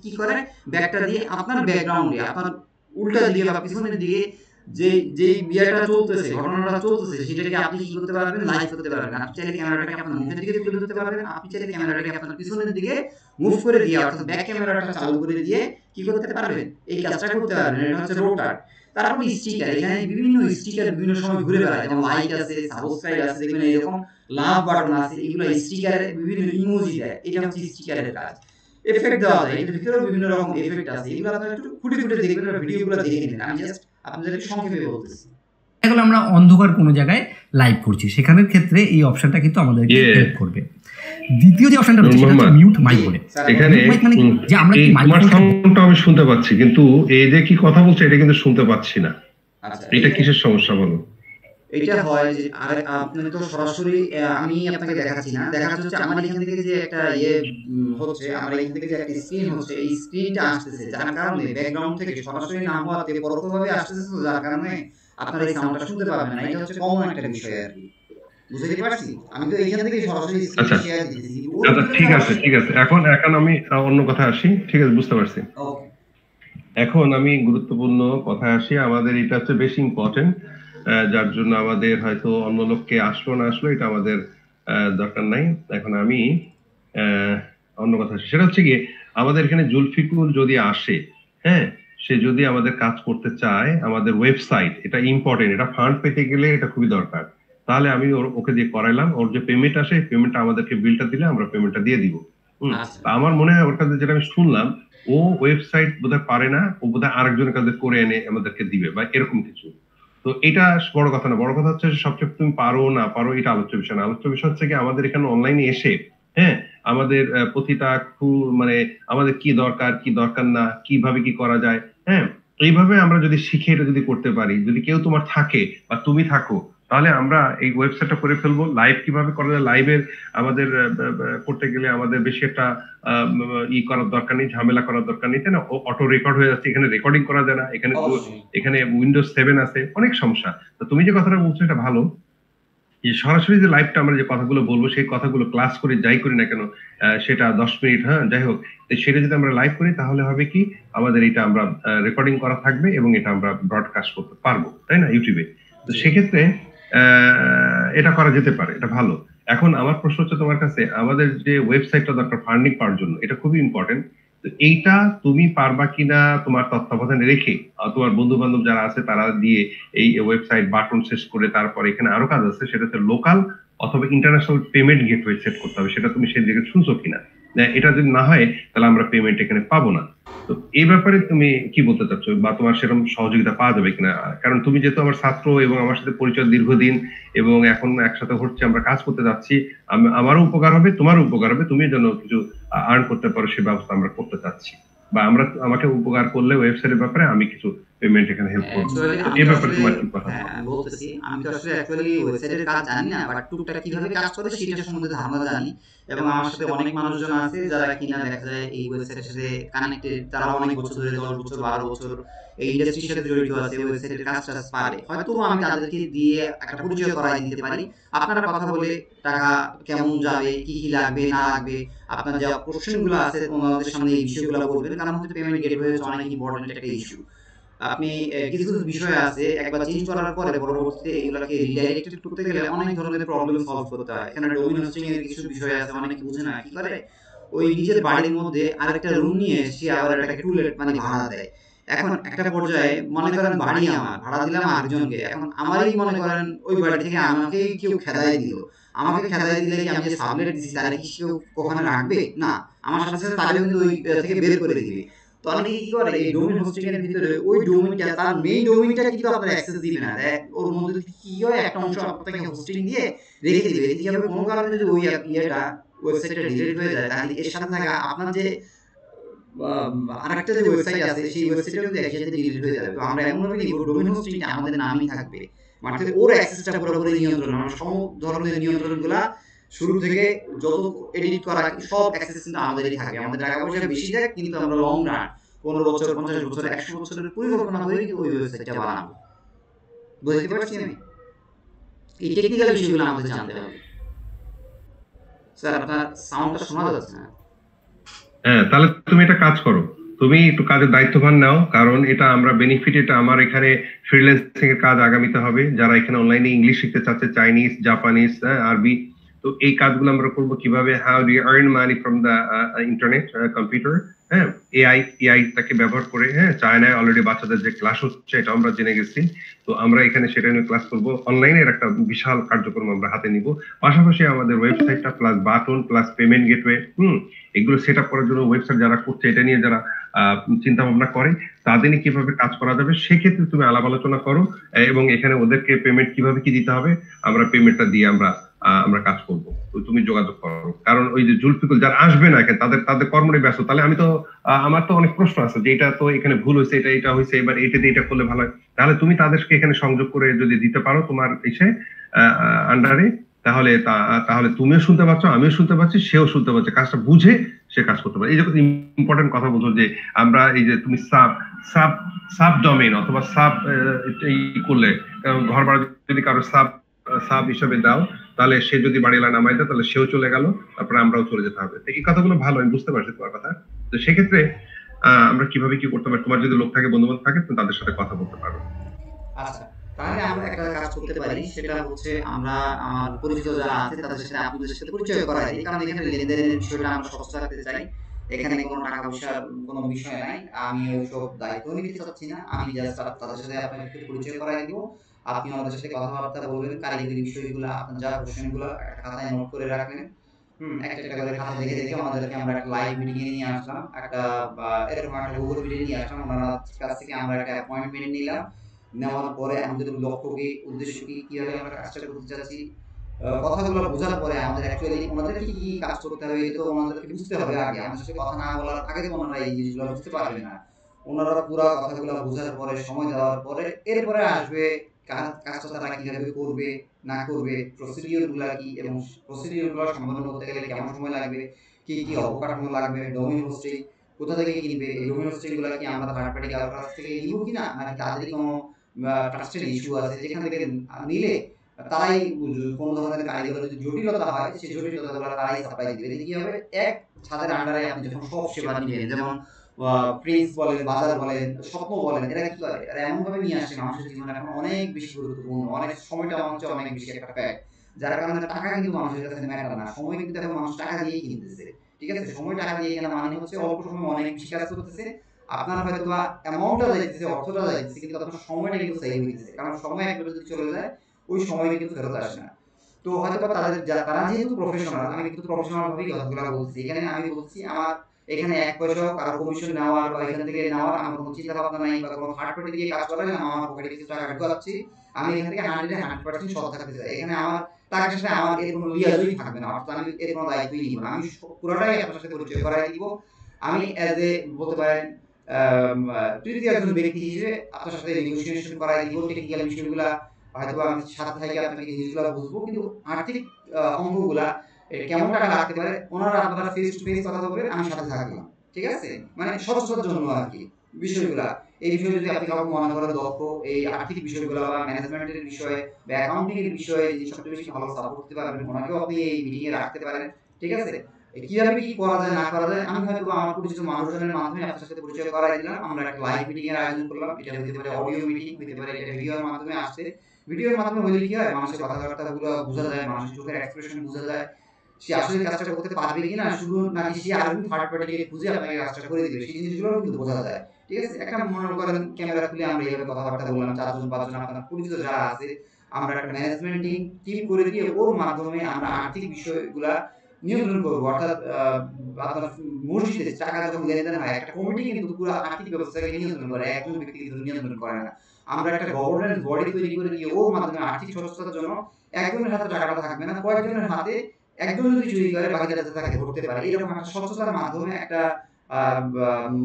কি করে, ব্যাকটা দিয়ে আপনার ব্যাকগ্রাউন্ডে আপনার উল্টা দিকে বা পিছনের দিকে যে বিয়াটা চলতেছে, ঘটনাটা চলতেছে, সেটাকে আপনি কি করতে পারবেন, লাইভ করতে পারবেন। আপনি চাইলে ক্যামেরাটাকে আপনার মুখের দিকে তুলে ধরতে পারবেন, আপনি চাইলে ক্যামেরাটাকে আপনার পিছনের দিকে মুভ করে দিয়ে অর্থাৎ ব্যাক ক্যামেরাটা চালু করে দিয়ে কি করতে পারবেন, এই কাজটা করতে পারবেন। এটা হচ্ছে রোটার। তারপর স্টিকার, এখানে বিভিন্ন স্টিকার বিভিন্ন সময় ঘুরে বেড়ায়, যেমন লাইক আছে, সাবস্ক্রাইব আছে, দেখবেন এরকম লাভ বাটন আছে, এগুলো স্টিকারে বিভিন্ন ইমোজি দেয়, এটা হচ্ছে স্টিকারের কাজ। এফেক্ট দেওয়া যায়, এর ভিতরেও বিভিন্ন রকম এফেক্ট আছে, এগুলো আপনারা একটু খুঁটে খুঁটে দেখবেন, ভিডিওগুলো দেখে নিন। আমি জাস্ট আপনাদেরকে সংক্ষেপে বলতেছি। এগুলো আমরা অন্ধকার কোনো জায়গায় লাইভ করছি, সেখানের ক্ষেত্রে এই অপশনটা কিন্তু আমাদেরকে হেল্প করবে। দ্বিতীয় যে অপশনটা রয়েছে সেটা হচ্ছে মিউট মাইক বলে। এখানে যে আমরা কি তোমার সাউন্ডটা আমি শুনতে পাচ্ছি, কিন্তু এই যে কি কথা বলছে এটা কিন্তু শুনতে পাচ্ছি না। আচ্ছা, এটা কিসের সমস্যা বলো? এটা হয় যে আপনি তো সরাসরি আমি আপনাকে দেখাচ্ছি না, দেখাচ্ছি হচ্ছে আমার এখান থেকে যে একটা হচ্ছে, আমার এখান থেকে যে একটা স্ক্রিন হচ্ছে, এই স্ক্রিনটা আসতেছে, যার কারণে ব্যাকগ্রাউন্ড থেকে সরাসরি না হওয়াতে পরোক্ষভাবে আসতেছে, তো যার কারণে আপনারা এই সাউন্ডটা শুনতে পাবেন না। এটা হচ্ছে কমন একটা বিষয় আর কি, বুঝতে পারছি। আমি তো এইখান থেকে সরাসরি স্ক্রিন শেয়ার দিতেছি। আচ্ছা ঠিক আছে এখন আমি অন্য কথা আসি। ঠিক আছে, বুঝতে পারছি। ওকে, এখন আমি গুরুত্বপূর্ণ কথা আসি। আমাদের এটা হচ্ছে বেশি ইম্পর্টেন্ট, যার জন্য আমাদের হয়তো অন্য লোককে আসলো না আসলো এটা আমাদের দরকার নাই। এখন আমি অন্য কথা আসি, সেটা হচ্ছে গিয়ে আমাদের এখানে জুলফিকুল যদি আসে, হ্যাঁ, সে যদি আমাদের কাজ করতে চায়, আমাদের ওয়েবসাইট এটা ইম্পর্টেন্ট, এটা ফান্ড পেতে গেলে এটা খুবই দরকার। তাহলে আমি ওকে দিয়ে করাইলাম, ওর যে পেমেন্ট আসে পেমেন্টটা আমাদেরকে বিলটা দিলে আমরা পেমেন্টটা দিয়ে দিব। আমার মনে হয় ওর কাছে যেটা আমি শুনলাম, ও ওয়েবসাইট বোধহয় পারে না, ও বোধহয় আরেকজনের কাছে করে এনে আমাদেরকে দিবে বা এরকম কিছু। তো তো এটা বড় কথা না, বড় কথা হচ্ছে সবচেয়ে তুমি পারো না পারো এটা আলোচ্য বিষয় না। আলোচ্য বিষয় হচ্ছে কি আমাদের এখানে অনলাইনে এসে, হ্যাঁ, আমাদের প্রতিটা মানে আমাদের কি দরকার কি দরকার না, কিভাবে কি করা যায়, হ্যাঁ, এইভাবে আমরা যদি শিখে এটা যদি করতে পারি, যদি কেউ তোমার থাকে বা তুমি থাকো, তাহলে আমরা এই ওয়েবসাইটটা করে ফেলবো। লাইভ কিভাবে করা যায়, লাইভের আমাদের করতে গেলে আমাদের বেশি একটা করার দরকার নেই, ঝামেলা করার দরকার নেই, তাই না? অটো রেকর্ড হয়ে যাচ্ছে, এখানে রেকর্ডিং করা যায় না, এখানে অবশ্যই। এখানে উইন্ডোজ 7 আছে, অনেক সমস্যা। তো তুমি যে কথাটা বলছো এটা ভালো, যে সরাসরি যে লাইভটা আমরা যে কথাগুলো বলবো সেই কথাগুলো ক্লাস করে যাই করি না কেন, সেটা 10 মিনিট, হ্যাঁ, যাই হোক, তো সেটা যদি আমরা লাইভ করি তাহলে হবে কি আমাদের এটা আমরা রেকর্ডিং করা থাকবে এবং এটা আমরা ব্রডকাস্ট করতে পারবো, তাই না, ইউটিউবে। তো সেক্ষেত্রে এটা করা যেতে পারে, এটা ভালো। এখন আমার প্রশ্ন হচ্ছে তোমার কাছে, আমাদের যে ওয়েবসাইটটা দরকার ফান্ডিং পাওয়ার জন্য, এটা খুবই ইম্পর্টেন্ট। তো এইটা তুমি পারবা কিনা তোমার তত্ত্বাবধানে রেখে, তোমার বন্ধু বান্ধব যারা আছে তারা দিয়ে এই ওয়েবসাইট বাটন শেষ করে, তারপরে এখানে আরো কাজ আছে, সেটা হচ্ছে লোকাল অথবা ইন্টারন্যাশনাল পেমেন্ট গেটওয়ে সেট করতে হবে। সেটা তুমি সেই দিকে শুনছো কিনা? এটা যদি না হয় তাহলে আমরা পেমেন্ট এখানে পাবো না। তো এই ব্যাপারে তুমি কি বলতে চাচ্ছ, বা তোমার সেরকম সহযোগিতা পাওয়া যাবে কিনা? কারণ তুমি যেহেতু আমার ছাত্র এবং আমার সাথে পরিচয় দীর্ঘদিন, এবং এখন একসাথে হচ্ছে, আমরা কাজ করতে যাচ্ছি, আমারও উপকার হবে, তোমারও উপকার হবে, তুমি যেন কিছু আর্ন করতে পারো সে ব্যবস্থা আমরা করতে চাচ্ছি, বা আমাকে উপকার করলে ওয়েবসাইটের ব্যাপারে আমি কিছু পেমেন্ট এখানে হেল্প করবো। অ্যাকচুয়ালি তো আমি এই তো ব্যাপারে আসলে তোমার কি কথা? আমি বলতেছি, আমি তো আসলে অ্যাকচুয়ালি ওয়েবসাইটের কাজ জানি না, বাট টুকটাক কিভাবে কাজ করে সেটা সম্বন্ধে ধারণা জানি। এবং আমার সাথে অনেক মানুষজন আছে যারা কিনা দেখা যায় এই ওয়েবসাইটের সাথে কানেক্টেড, তারা অনেক বছর ধরে 10 বছর 12 বছর এই ইন্ডাস্ট্রির সাথে জড়িত আছে, ওয়েবসাইটের কাজ টাজ পারে। হয়তো আমি তাদেরকে দিয়ে একটা পরিচয় করাই দিতে পারি। আপনারা কথা বলে টাকা কেমন যাবে, কি কি লাগবে না লাগবে, আপনার যে কোশ্চেনগুলো আছে ওনাদের সামনে এই বিষয়গুলো বলবেন, কারণ হচ্ছে পেমেন্ট গেটওয়ে হচ্ছে অনেক ইম্পর্টেন্ট একটা ইস্যু। আপনি কিছু কিছু বিষয় আছে একবার চেঞ্জ করার পরে পরবর্তীতে এগুলোকে রিডাইরেক্টেড করতে গেলে অনেক ধরনের প্রবলেম সলভ করতে হয়। এখানে ডোমেইন হোস্টিং এর কিছু বিষয় আছে, অনেকে বুঝে না কি করে, ওই নিজের বাড়ির মধ্যে আরেকটা রুম নিয়ে সে আবার একটা টুলেট মানে ভাড়া দেয়। এখন একটা পর্যায়ে মনে করেন বাড়ি আমার ভাড়া দিলাম আরেকজনকে, এখন আমারই মনে করেন ওই বাড়ি থেকে আমাকে কেউ খেদাই দিল, আমাকে খেদাই দিলে কি আমি যে সাবলেট দিচ্ছি তারা কি কেউ কখনো রাখবে না? আমার সাথে সাথে তারা কিন্তু ওই থেকে বের করে দিবে। তো অনেকে কি করে এই ডোমেইন হোস্টিং এর ভিতরে ওই ডোমেইনটা, তার মেইন ডোমেইনটা কিন্তু আপনার অ্যাক্সেস দিবে না, ওর মধ্যে যদি কি হয় একটা অংশ আপনাকে হোস্টিং দিয়ে রেখে দিবে। এতে কি হবে, কোনো কারণে যদি ওই ইয়েটা ওয়েবসাইটটা ডিলিট হয়ে যায়, তাহলে এর সাথে থাকা আপনার যে আরেকটা যে ওয়েবসাইট আছে সেই ওয়েবসাইটটা কিন্তু একসাথে ডিলিট হয়ে যাবে। তো আমরা এমন ভাবে নিব ডোমেইন হোস্টিংটা আমাদের নামই থাকবে, মানে ওর অ্যাক্সেসটা পুরোপুরি নিয়ন্ত্রণ, আমরা সব ধরনের নিয়ন্ত্রণগুলা শুরু থেকে যত এডিট করা সব অ্যাক্সেস কিন্তু আমাদেরই থাকবে। আমাদের টাকা পয়সা বেশি যাক, কিন্তু আমরা লং রান 15 বছর 50 বছর 100 বছরের পরিকল্পনা করে কি ওই ওয়েবসাইটটা বানাবো। বুঝতে পারছি আমি? এই টেকনিক্যাল বিষয়গুলো আমাদের জানতে হবে। স্যার আপনার সাউন্ডটা শোনা যাচ্ছে না। হ্যাঁ, তাহলে তুমি একটা কাজ করো, তুমি একটু কাজের দায়িত্বভার নাও, কারণ এটা আমরা বেনিফিট, এটা আমার এখানে ফ্রিল্যান্সিং এর কাজ আগামীতে হবে, যারা এখানে অনলাইনে ইংলিশ শিখতে চাচ্ছে, চাইনিজ, জাপানিজ, আরবি। তো এই কাজগুলো আমরা করবো কিভাবে, how do you earn money from the internet, computer, হ্যাঁ, এআই টাকে ব্যবহার করে। হ্যাঁ, চায়নায় অলরেডি বাচ্চাদের যে ক্লাস হচ্ছে এটা আমরা জেনে গেছি। তো আমরা এখানে সেটা নিয়ে ক্লাস করবো, অনলাইনের একটা বিশাল কার্যক্রম আমরা হাতে নিব। পাশাপাশি আমাদের ওয়েবসাইটটা plus button plus payment gateway, এগুলো সেট আপ করার জন্য ওয়েবসাইট যারা করছে, এটা নিয়ে যারা চিন্তা ভাবনা করে, তাদের নিয়ে কিভাবে কাজ করা যাবে সেক্ষেত্রে তুমি আলাপ আলোচনা করো, এবং এখানে ওদেরকে পেমেন্ট কিভাবে কি দিতে হবে আমরা পেমেন্টটা দিয়ে আমরা কাজ করব। তো তুমি যোগাযোগ করো, কারণ ওই যে জুলফিকুল যারা আসবে না এখানে, তাদের তাদের কর্মে ব্যস্ত। তাহলে আমি তো আমার তো অনেক প্রশ্ন আছে যে এটা তো এখানে ভুল হয়েছে, এটা হয়েছে, এবার এটা দিয়ে এটা করলে ভালো হয়। তাহলে তুমি তাদেরকে এখানে সংযোগ করে যদি দিতে পারো তোমার এসে আন্ডারে, তাহলে তাহলে তুমিও শুনতে পাচ্ছ, আমিও শুনতে পাচ্ছি, সেও শুনতে পাচ্ছে, কাজটা বুঝে সে কাজ করতে পারে। এই যে ইম্পর্টেন্ট কথা বলছো যে আমরা এই যে তুমি সাব সাব সাব ডোমেইন অথবা সাব এই করলে, ঘর ভাড়া যদি কারো সাব সাব হিসেবে দাও, তাহলে সে যদি বাড়ি এলা নামাই দেয় তাহলে সেও চলে গেল, তারপরে আমরাও চলে যেতে হবে। তো এই কথাগুলো ভালো, আমি বুঝতে পারছি তোমার কথা। তো সেক্ষেত্রে আমরা কিভাবে কি করতে পারি, তোমার যদি লোক থাকে, বন্ধু বান্ধব থাকে, তুমি তাদের সাথে কথা বলতে পারো। আচ্ছা, তাহলে আমরা একটা কাজ করতে পারি, সেটা হচ্ছে আমরা আমার পরিচিত যারা আছে তাদের সাথে আপনাদের সাথে পরিচয় করাই দিই, কারণ এখানে লেনদেনের বিষয়টা আমরা স্বচ্ছ রাখতে চাই। এখানে কোনো টাকা পয়সার কোনো বিষয় নাই, আমি ওইসব দায়িত্ব নিতে চাচ্ছি না। আমি জাস্ট তাদের সাথে আপনাকে পরিচয় করাই দিব, আপনি আমাদের সাথে কথাবার্তা বলবেন, কারিগরি বিষয়গুলো আপনার যা কোশ্চেনগুলো একটা খাতায় নোট করে রাখবেন। একটা একটা করে খাতা দেখে দেখে আমাদেরকে, আমরা একটা লাইভ মিটিং এ নিয়ে আসলাম, একটা এরকম একটা গুগল মিটে নিয়ে আসলাম, ওনার কাছ থেকে আমরা একটা অ্যাপয়েন্টমেন্ট নিলাম। নেওয়ার পরে আমাদের লক্ষ্য কি, উদ্দেশ্য কি, কিভাবে আমরা কাজটা করতে চাচ্ছি, কথাগুলো বোঝার পরে আমাদের অ্যাকচুয়ালি ওনাদেরকে কি কাজ করতে হবে এটা তো ওনাদেরকে বুঝতে হবে আগে। আমাদের সাথে কথা না বলার আগে তো ওনারা এই জিনিসগুলো বুঝতে পারবে না। ওনারা পুরো কথাগুলো বোঝার পরে, সময় দেওয়ার পরে এরপরে আসবে কাজটা তারা কিভাবে করবে না করবে, প্রসিডিওর গুলা কি, এবং প্রসিডিওর গুলো সম্পাদন করতে গেলে কেমন সময় লাগবে, কি কি অবকাঠামো লাগবে, ডোমেইন হোস্টিং কোথা থেকে কিনবে, এই ডোমেইন হোস্টিং গুলা কি আমরা থার্ড পার্টি কারোর কাছ থেকে নিব কিনা, নাকি তাদেরই কোনো ট্রাস্টেড ইস্যু আছে যেখান থেকে নিলে তারাই কোনো ধরনের কারিগরি যদি জটিলতা হয় সেই জটিলতাগুলো তারাই সাপ্লাই দিবে। এতে কি হবে, এক ছাদের আন্ডারে আপনি যখন সব সেবা নিবেন, যেমন প্রিন্স বলেন, বাজার বলেন, স্বপ্ন বলেন, এরা কি করে, এরা এমন ভাবে নিয়ে আসে মানুষের জীবনে এখন অনেক বেশি গুরুত্বপূর্ণ, অনেক সময়টা হচ্ছে অনেক বেশি একটা ফ্যাক্ট, যার কারণে টাকা কিন্তু মানুষের কাছে ম্যাটার না, সময় কিন্তু এখন মানুষ টাকা দিয়েই কিনতেছে। ঠিক আছে, সময় টাকা দিয়ে কেনা মানে হচ্ছে অল্প সময় অনেক বেশি কাজ করতেছে, আপনার হয়তো বা অ্যামাউন্টটা যাইতেছে, অর্থটা যাইতেছে, কিন্তু আপনার সময়টা কিন্তু সেভ হইতেছে, কারণ সময় একবার যদি চলে যায় ওই সময় কিন্তু ফেরত আসে না। তো হয়তো বা তাদের তারা যেহেতু প্রফেশনাল, আমি কিন্তু প্রফেশনাল ভাবেই কথাগুলো বলছি, এখানে আমি বলছি আমার এখানে এক পয়সাও কারো কমিশন নেওয়ার বা এখান থেকে নেওয়ার আমার কোনো চিন্তা ভাবনা নাই, বা কোনো থার্ড পার্টি দিয়ে কাজ করাইলাম আমার পকেটে কিছু টাকা ঢুকাচ্ছি, আমি এখান থেকে 100% সৎ থাকতে চাই। এখানে আমার টাকার সাথে আমার এর কোনো লিয়াজই থাকবে না, অর্থাৎ আমি এর কোনো দায়িত্বই নিব না, আমি পুরোটাই আপনার সাথে পরিচয় করাই দিব। আমি অ্যাজ এ বলতে পারেন তৃতীয় একজন ব্যক্তি হিসেবে আপনার সাথে নেগোসিয়েশন করাই দিব, টেকনিক্যাল বিষয়গুলা হয়তো আমি সাথে থেকে আপনাকে জিনিসগুলো বুঝবো, কিন্তু আর্থিক অঙ্কগুলা কেমন টাকা লাগতে পারে ওনারা আপনারা ফেস টু ফেস কথা বলবেন, আমি সাথে থাকলাম। ঠিক আছে, মানে সচেতনার জন্য আর কি বিষয়গুলা। এই বিষয়ে যদি আপনি কাউকে মনে করেন দক্ষ, এই আর্থিক বিষয়গুলো বা ম্যানেজমেন্টের বিষয়ে বা অ্যাকাউন্টিং এর বিষয়ে যে সবচেয়ে বেশি ভালো সাপোর্ট করতে পারবেন, ওনাকেও আপনি এই মিটিং এ রাখতে পারেন। ঠিক আছে, কিভাবে কি করা যায় না করা যায় আমি হয়তো আমার পরিচিত মানুষজনের মাধ্যমে আপনার সাথে পরিচয় করাই দিলাম, আমরা একটা লাইভ মিটিং এর আয়োজন করলাম, এটা হতে পারে অডিও মিটিং, হতে পারে এটা ভিডিওর মাধ্যমে আসছে। ভিডিওর মাধ্যমে হলে কি হয়, মানুষের কথাবার্তাগুলো বোঝা যায়, মানুষের চোখের এক্সপ্রেশন বোঝা যায়, সে আসলে কাজটা করতে পারবে কিনা, শুধু নাকি সে আরো থার্ড পার্টিকে খুঁজে আপনাকে কাজটা করে দিবে, সেই জিনিসগুলো কিন্তু বোঝা যায়। ঠিক আছে, একটা মনে করেন ক্যামেরা খুলে আমরা এইভাবে কথাবার্তা বললাম, 4 জন 5 জন আপনার পরিচিত যারা আছে, আমরা একটা ম্যানেজমেন্ট টিম করে দিয়ে ওর মাধ্যমে আমরা আর্থিক বিষয়গুলা নিয়ন্ত্রণ করবো, অর্থাৎ আপনার মসজিদে টাকা যখন লেনদেন হয় একটা কমিটি কিন্তু পুরো আর্থিক ব্যবস্থাকে নিয়ন্ত্রণ করে, একজন ব্যক্তি কিন্তু নিয়ন্ত্রণ করে না। আমরা একটা গভর্নেন্স বডি তৈরি করে দিয়ে ওর মাধ্যমে আর্থিক সচেতনতার জন্য একজনের হাতে টাকাটা থাকবে না, কয়েকজনের হাতে, একজন যদি চুরি করে বাকিরা যাতে তাকে ধরতে পারে, এরকম একটা সচেতনতার মাধ্যমে একটা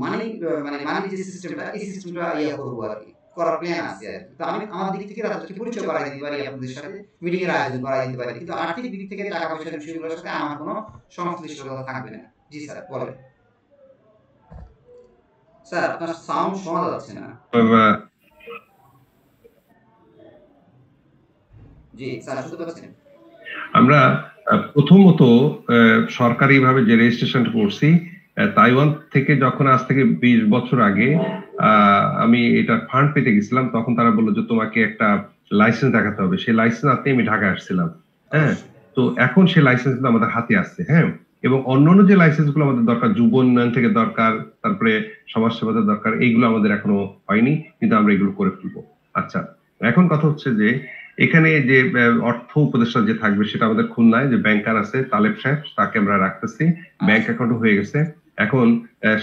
মানি, মানে মানি যে সিস্টেমটা, এই সিস্টেমটা ইয়ে করবো আর কি, করার প্ল্যান আছে আর কি। তো আমি আমার দিক থেকে তাদেরকে পরিচয় করাই দিতে পারি, আপনাদের সাথে মিটিং এর আয়োজন করাই দিতে পারি, কিন্তু আর্থিক দিক থেকে টাকা পয়সার বিষয়গুলোর সাথে আমার কোনো সংশ্লিষ্টতা থাকবে না। জি স্যার বলেন। স্যার আপনার সাউন্ড শোনা যাচ্ছে না। জি স্যার শুনতে পাচ্ছেন? আমরা প্রথমত সরকারিভাবে যে রেজিস্ট্রেশনটা করছি, তাইওয়ান থেকে যখন আজ থেকে 20 বছর আগে আমি এটা ফান্ড পেতে গেছিলাম, তখন তারা বললো যে তোমাকে একটা লাইসেন্স দেখাতে হবে, সেই লাইসেন্স আনতে আমি ঢাকা আসছিলাম। হ্যাঁ, তো এখন সেই লাইসেন্স আমাদের হাতে আসছে। হ্যাঁ, এবং অন্যান্য যে লাইসেন্স গুলো আমাদের দরকার, যুব উন্নয়ন থেকে দরকার, তারপরে সমাজসেবাদের দরকার, এইগুলো আমাদের এখনো হয়নি, কিন্তু আমরা এগুলো করে ফেলবো। আচ্ছা, এখন কথা হচ্ছে যে এখানে যে অর্থ উপদেষ্টা যে থাকবে সেটা আমাদের খুলনায় যে ব্যাংকার আছে তালেব সাহেব, তাকে আমরা রাখতেছি, ব্যাংক অ্যাকাউন্ট হয়ে গেছে। এখন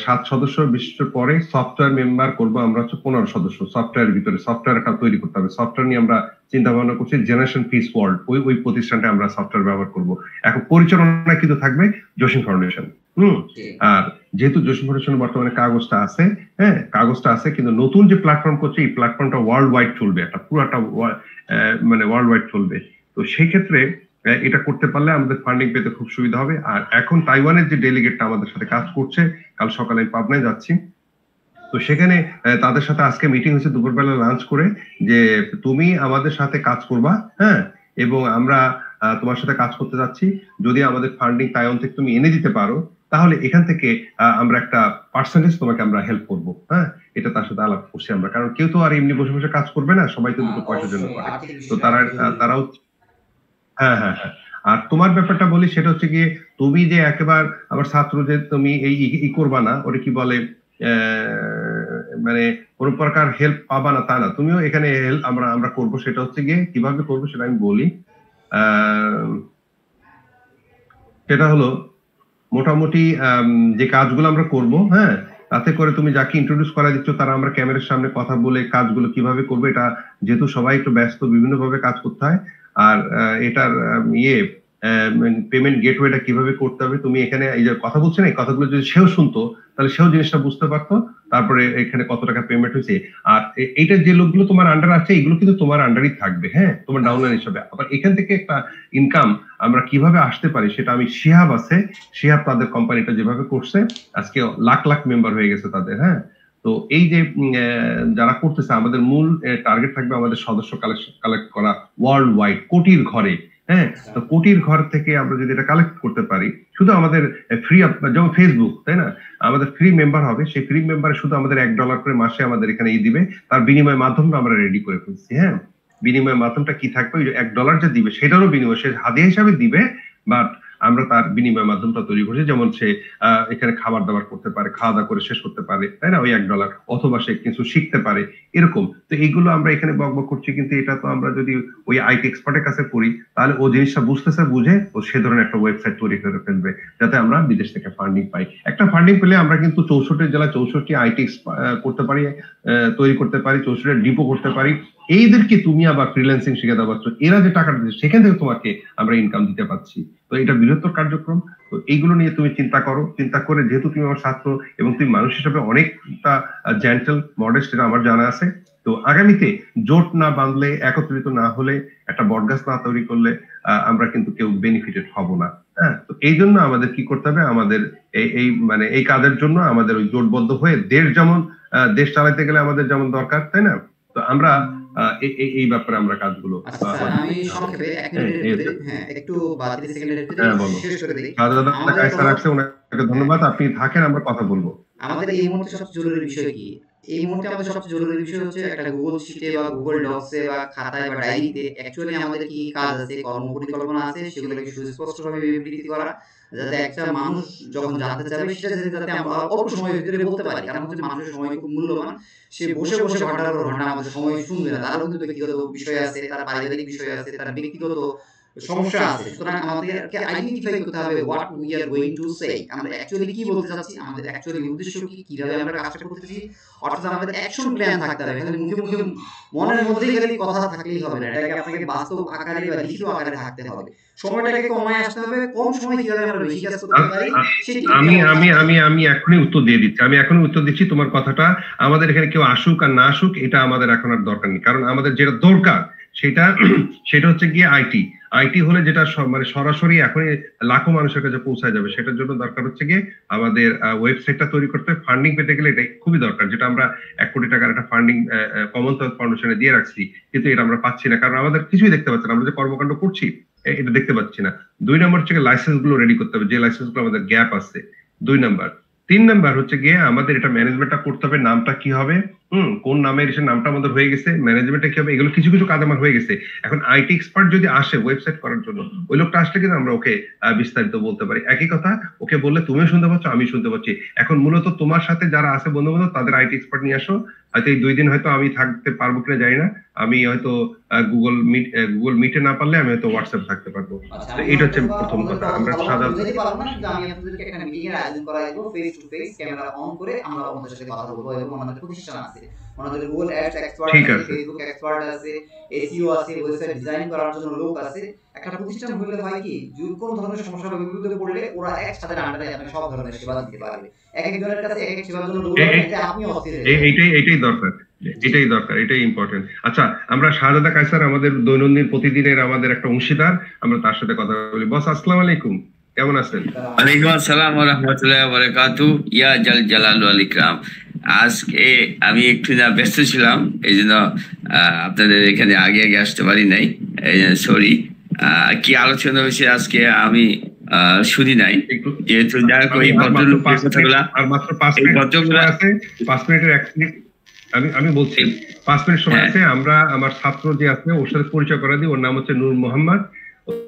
7 সদস্য বিশিষ্ট পরে সফটওয়্যার মেম্বার করবো আমরা হচ্ছে 15 সদস্য। সফটওয়্যারের ভিতরে সফটওয়্যার একটা তৈরি করতে হবে, সফটওয়্যার নিয়ে আমরা চিন্তা ভাবনা করছি, জেনারেশন পিস ওয়ার্ল্ড ওই প্রতিষ্ঠানটা আমরা সফটওয়্যার ব্যবহার করব। এখন পরিচালনা কিন্তু থাকবে জসিম ফাউন্ডেশন। আর যেহেতু জসিম ফাউন্ডেশন বর্তমানে কাগজটা আছে, হ্যাঁ কাগজটা আছে, কিন্তু নতুন যে প্ল্যাটফর্ম করছে এই প্ল্যাটফর্মটা ওয়ার্ল্ড ওয়াইড চলবে, একটা পুরাটা মানে ওয়ার্ল্ড ওয়াইড চলবে। তো সেই ক্ষেত্রে এটা করতে পারলে আমাদের ফান্ডিং পেতে খুব সুবিধা হবে। আর এখন তাইওয়ানের যে ডেলিগেটটা আমাদের সাথে কাজ করছে, কাল সকালে আমি পাবনায় যাচ্ছি, তো সেখানে তাদের সাথে আজকে মিটিং হয়েছে দুপুরবেলা লাঞ্চ করে, যে তুমি আমাদের সাথে কাজ করবা, হ্যাঁ, এবং আমরা তোমার সাথে কাজ করতে যাচ্ছি, যদি আমাদের ফান্ডিং তাইওয়ান থেকে তুমি এনে দিতে পারো তাহলে এখান থেকে আমরা একটা পার্সেন্টেজ তোমাকে আমরা হেল্প করব। হ্যাঁ, এটা তার সাথে আলাপ করছি আমরা, কারণ কেউ তো আর এমনি বসে বসে কাজ করবে না, সবাই তো দুটো পয়সার জন্য করে। তো তারাও হ্যাঁ হ্যাঁ হ্যাঁ। আর তোমার ব্যাপারটা বলি, সেটা হচ্ছে গিয়ে তুমি যে একেবারে আমার ছাত্র যে তুমি এই করবা না, ওটা কি বলে মানে কোনো প্রকার হেল্প পাবা না তা না, তুমিও এখানে হেল্প আমরা করবো। সেটা হচ্ছে গিয়ে কিভাবে করবো সেটা আমি বলি। সেটা হলো মোটামুটি যে কাজগুলো আমরা করব, হ্যাঁ, তাতে করে তুমি যাকে ইন্ট্রোডিউস করা দিচ্ছ তারা আমরা ক্যামেরার সামনে কথা বলে কাজগুলো কিভাবে করবে, এটা যেহেতু সবাই একটু ব্যস্ত, বিভিন্ন ভাবে কাজ করতে হয়। আর এটার পেমেন্ট গেটওয়েটা কিভাবে করতে হবে, তুমি এখানে এই যে কথা বলছো না, এই কথাগুলো যদি সেও শুনতো তাহলে সেও জিনিসটা বুঝতে পারতো, তারপরে এখানে কত টাকা পেমেন্ট হয়েছে। আর এইটা যে লোকগুলো তোমার আন্ডার আছে এগুলো কিন্তু তোমার আন্ডারই থাকবে, হ্যাঁ, তোমার ডাউনলাইন হিসাবে। আবার এখান থেকে একটা ইনকাম আমরা কিভাবে আসতে পারি সেটা আমি শিহাব আছে, শিহাব তাদের কোম্পানিটা যেভাবে করছে আজকে লাখ লাখ মেম্বার হয়ে গেছে তাদের, হ্যাঁ। তো এই যে যারা করতেছে, আমাদের মূল টার্গেট থাকবে আমাদের সদস্য কালেক্ট করা ওয়ার্ল্ড ওয়াইড, কোটির ঘরে, হ্যাঁ। তো কোটির ঘর থেকে আমরা যদি এটা কালেক্ট করতে পারি, শুধু আমাদের ফ্রি, যেমন ফেসবুক, তাই না, আমাদের ফ্রি মেম্বার হবে, সেই ফ্রি মেম্বারে শুধু আমাদের $1 করে মাসে আমাদের এখানে দিবে, তার বিনিময় মাধ্যমটা আমরা রেডি করে ফেলছি, হ্যাঁ। বিনিময় মাধ্যমটা কি থাকবে, ওই যে $1 যে দিবে সেটারও বিনিময় সে হাদিয়া হিসাবে দিবে, বাট আমরা তার বিনিময় মাধ্যমটা তৈরি করছি, যেমন সে এখানে খাবার দাবার করতে পারে, খাওয়া দাওয়া করে শেষ করতে পারে, তাই না, ওই $1, অথবা সে কিছু শিখতে পারে, এরকম। তো এইগুলো আমরা এখানে বকবক করছি, কিন্তু এটা তো আমরা যদি ওই আইটি এক্সপার্টের কাছে করি তাহলে ও জিনিসটা বুঝতেছে, বুঝে ও সে ধরনের একটা ওয়েবসাইট তৈরি করে ফেলবে, যাতে আমরা বিদেশ থেকে ফান্ডিং পাই। একটা ফান্ডিং পেলে আমরা কিন্তু 64 জেলায় 64 আইটি করতে পারি, তৈরি করতে পারি, 64 ডিপো করতে পারি। এইদেরকে তুমি আবার ফ্রিল্যান্সিং শিখে দেওয়া পারছো, এরা যে টাকা দিচ্ছে সেখান থেকে তোমাকে আমরা ইনকাম দিতে পারছি। তো এটা বৃহত্তর কার্যক্রম। তো এইগুলো নিয়ে তুমি চিন্তা করো, চিন্তা করে, যেহেতু তুমি আমার ছাত্র এবং তুমি মানুষ হিসেবে অনেকটা জেন্টল মডেস্ট, এটা আমার জানা আছে। তো আগামীতে জোট না বাঁধলে, একত্রিত না হলে, একটা বটগাছ না তৈরি করলে আমরা কিন্তু কেউ বেনিফিটেড হব না, হ্যাঁ। তো এই জন্য আমাদের কি করতে হবে, আমাদের এই মানে এই কাজের জন্য আমাদের ওই জোটবদ্ধ হয়ে দেশ চালাতে গেলে আমাদের যেমন দরকার, তাই না। তো আমরা এই ব্যাপারে আমরা কাজগুলো আমি সংক্ষেপে 1 মিনিটের ভিতরে একটু 32 সেকেন্ডের ভিতরে শেষ করে দেই। ওনাকে ধন্যবাদ, আপনি থাকেন, আমরা কথা বলবো। আমাদের এই মুহূর্তে সবচেয়ে জরুরি বিষয় কি? এই মুহূর্তে আমাদের সবচেয়ে জরুরি বিষয় হচ্ছে একটা গুগল শিটে বা গুগল ডক্সে বা খাতায় বা ডায়েরিতে অ্যাকচুয়ালি আমাদের কি কাজ আছে, কর্ম পরিকল্পনা আছে, সেগুলোকে সুস্পষ্টভাবে বিবৃতি করা, যাতে একটা মানুষ যখন জানতে চাবে সেটা যাতে আমরা অল্প সময়ের ভিতরে বলতে পারি। কারণ হচ্ছে মানুষের সময় খুব মূল্যবান, সে বসে বসে ঘন্টার পর ঘন্টা আমাদের সময় শুনবে না, তারও কিন্তু ব্যক্তিগত বিষয় আছে, তার পারিবারিক বিষয় আছে, তার ব্যক্তিগত সমস্যা আছে। সুতরাং আমাদেরকে আইডেন্টিফাই করতে হবে what we are going to say, আমরা অ্যাকচুয়ালি কি বলতে চাচ্ছি, আমাদের অ্যাকচুয়ালি উদ্দেশ্য কি, কিভাবে আমরা কাজটা করতেছি, অর্থাৎ আমাদের অ্যাকশন প্ল্যান থাকতে হবে। খালি মুখে মুখে মনের মধ্যেই খালি কথা থাকলেই হবে না, এটাকে আপনাকে বাস্তব আকারে বা লিখিত আকারে থাকতে হবে। সময়টাকে কমায় আসতে হবে, কম সময় কিভাবে আমরা বেশি কাজ করতে পারি। আমি এখনই উত্তর দিয়ে দিচ্ছি, তোমার কথাটা। আমাদের এখানে কেউ আসুক আর না আসুক এটা আমাদের এখন আর দরকার নেই, কারণ আমাদের যেটা দরকার সেটা হচ্ছে গিয়ে আইটি হলে যেটা মানে সরাসরি এখন লাখো মানুষের কাছে পৌঁছায় যাবে, সেটার জন্য দরকার হচ্ছে গিয়ে আমাদের ওয়েবসাইটটা তৈরি করতে। ফান্ডিং পেতে গেলে এটা খুবই দরকার, যেটা আমরা 1 কোটি টাকার একটা ফান্ডিং কমনওয়েলথ ফাউন্ডেশনে দিয়ে রাখছি, কিন্তু এটা আমরা পাচ্ছি না, কারণ আমাদের কিছুই দেখতে পাচ্ছি না, আমরা যে কর্মকাণ্ড করছি এটা দেখতে পাচ্ছি না। 2 নম্বর হচ্ছে লাইসেন্স গুলো রেডি করতে হবে, যে লাইসেন্স গুলো আমাদের গ্যাপ আছে, 2 নম্বর। 3 নম্বর হচ্ছে গিয়ে আমাদের এটা ম্যানেজমেন্টটা করতে হবে, নামটা কি হবে, কোন নামের এসে নামটা আমাদের হয়ে গেছে, ম্যানেজমেন্টটা কি হবে, এগুলো কিছু কিছু কাজ আমার হয়ে গেছে। এখন আইটি এক্সপার্ট যদি আসে ওয়েবসাইট করার জন্য, ওই লোকটা আসলে কিন্তু আমরা ওকে বিস্তারিত বলতে পারি। একই কথা ওকে বললে তুমিও শুনতে পাচ্ছ, আমি শুনতে পাচ্ছি। এখন মূলত তোমার সাথে যারা আছে বন্ধু বান্ধব, তাদের আইটি এক্সপার্ট নিয়ে আসো। হয়তো এই 2 দিন হয়তো আমি থাকতে পারবো কিনা জানি না, আমি হয়তো গুগল মিটে না পারলে আমি হয়তো হোয়াটসঅ্যাপ থাকতে পারবো। তো এটা হচ্ছে প্রথম কথা। আমরা সাধারণত আমি আপনাদেরকে একটা মিটিং এর আয়োজন করা হবে, face to face camera on করে আমরা আমাদের সাথে কথা বলবো, এবং আমাদের প্রতিষ্ঠান আছে, আমাদের গুগল অ্যাডস এক্সপার্ট আছে, ফেসবুক এক্সপার্ট আছে, এসইও আছে, ওয়েবসাইট ডিজাইন করার জন্য লোক আছে। একটা প্রতিষ্ঠান হলে হয় কি, যদি কোনো ধরনের সমস্যার বিরুদ্ধে পড়লে ওরা একসাথে আন্ডারে আপনাকে সব ধরনের সেবা দিতে পারবে। এক একজনের কাছে এক এক সেবার জন্য আপনি অস্থির, এটাই দরকার, এটাই ইম্পর্টেন্ট। আচ্ছা, আমরা শাহজাদা কায়সার আমাদের দৈনন্দিন প্রতিদিনের আমাদের একটা অংশীদার, আমরা তার সাথে কথা বলি। বস, আসসালামু আলাইকুম, কেমন আছেন? ওয়ালাইকুম আসসালাম ওয়া রাহমাতুল্লাহি ওয়া বারাকাতুহু। ইয়া জালাল ওয়াল ইকরাম, আজকে আমি একটু ব্যস্ত ছিলাম, এই জন্য আপনাদের এখানে আগে আসতে পারি নাই, সরি। কি আলোচনা হয়েছে আজকে আমি শুনি নাই, যেহেতু আমি বলছি 5 মিনিট সময় আছে, আমরা আমার ছাত্র যে আছে ওর সাথে পরিচয় করে দিই। ওর নাম হচ্ছে নূর মোহাম্মদ,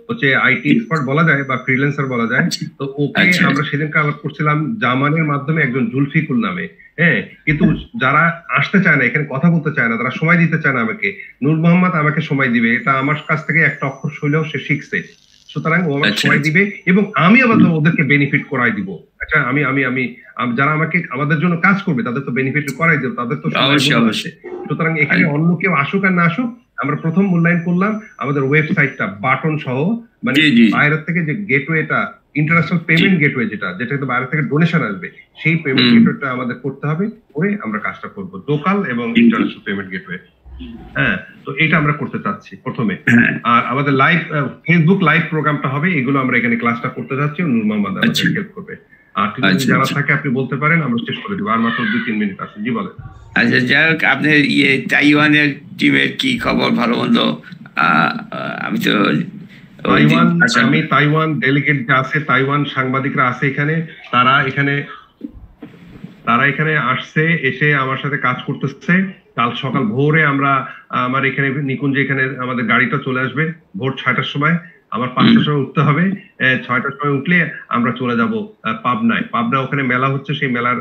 হচ্ছে আইটি এক্সপার্ট বলা যায় বা ফ্রিল্যান্সার বলা যায়। তো ওকে আমরা সেদিনকে আলাপ করছিলাম জামানের মাধ্যমে একজন জুলফিকুল নামে, হ্যাঁ। কিন্তু যারা আসতে চায় না, এখানে কথা বলতে চায় না, তারা সময় দিতে চায় না আমাকে, নূর মোহাম্মদ আমাকে সময় দিবে, এটা আমার কাছ থেকে একটা অক্ষর শৈলেও সে শিখছে। সুতরাং ও আমাকে আচ্ছা, সময় আচ্ছা। দিবে এবং আমি আবার ওদেরকে বেনিফিট করাই দিব। আচ্ছা আমি যারা আমাদের জন্য কাজ করবে তাদের তো বেনিফিট করাই দেব, তাদের তো সময় অবশ্যই, মূল্য আছে। অবশ্যই। সুতরাং এখানে অন্য কেউ আসুক আর না আসুক, আমরা প্রথম মূল্যায়ন করলাম আমাদের ওয়েবসাইটটা বাটন সহ, মানে জি, জি, জি। বাইরের থেকে যে গেটওয়েটা, ইন্টারন্যাশনাল পেমেন্ট গেটওয়ে যেটা কিন্তু বাইরে থেকে ডোনেশন আসবে, সেই পেমেন্ট গেটওয়েটা আমাদের করতে হবে, করে আমরা কাজটা করব লোকাল এবং ইন্টারন্যাশনাল পেমেন্ট গেটওয়ে। হ্যাঁ, তো এটা আমরা করতে চাচ্ছি প্রথমে। হ্যাঁ, আর আমাদের লাইভ ফেসবুক লাইভ প্রোগ্রামটা হবে, এগুলো আমরা এখানে ক্লাসটা করতে যাচ্ছি, নূর মোহাম্মদ আচ্ছা। আমাদের হেল্প করবে। আর কিছু যদি আচ্ছা, জানা আচ্ছা। থাকে আপনি বলতে পারেন, আমরা শেষ করে দেবো, আর মাত্র 2-3 মিনিট আছে। জি বলেন। আচ্ছা, যাই হোক, আপনার তাইওয়ানের টিমের কি খবর, ভালো মন্দ? আমি তো ওই দিন তাইওয়ান ডেলিগেট যা আছে, তাইওয়ান সাংবাদিকরা আছে এখানে, তারা এখানে আসছে, এসে আমার সাথে কাজ করতেছে। কাল সকাল ভোরে আমার এখানে নিকুঞ্জে এখানে আমাদের গাড়িটা চলে আসবে ভোর 6টার সময়। আমার 5টার সময় উঠতে হবে, 6টার সময় উঠলে আমরা চলে যাব পাবনায়। ওখানে মেলা হচ্ছে, সেই মেলার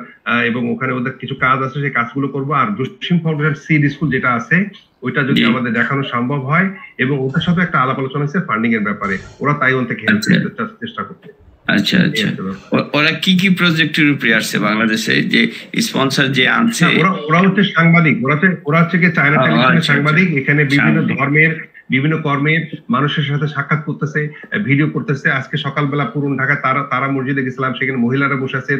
এবং ওখানে ওদের কিছু কাজ আছে, সেই কাজগুলো করব। আর জসিম ফাউন্ডেশন সিড স্কুল যেটা আছে, ওইটা যদি আমাদের দেখানো সম্ভব হয়, এবং ওটার সাথে একটা আলাপ আলোচনা হচ্ছে ফান্ডিং এর ব্যাপারে, ওরা তাইওয়ান থেকে হেল্প করতে চেষ্টা করছে। আচ্ছা, আচ্ছা। ওরা কি প্রজেক্টের উপরে আসছে বাংলাদেশে, যে স্পন্সর যে আনছে? ওরা হচ্ছে সাংবাদিক, ওরা হচ্ছে কি চায়না টেলিভিশনের সাংবাদিক। এখানে বিভিন্ন কর্মের মানুষের সাথে সাক্ষাৎ করতেছে, ভিডিও করতেছে। আজকে সকালবেলা পুরন ঢাকা তারা মসজিদে গেছিলাম, সেখানে মহিলারা বসে আছে,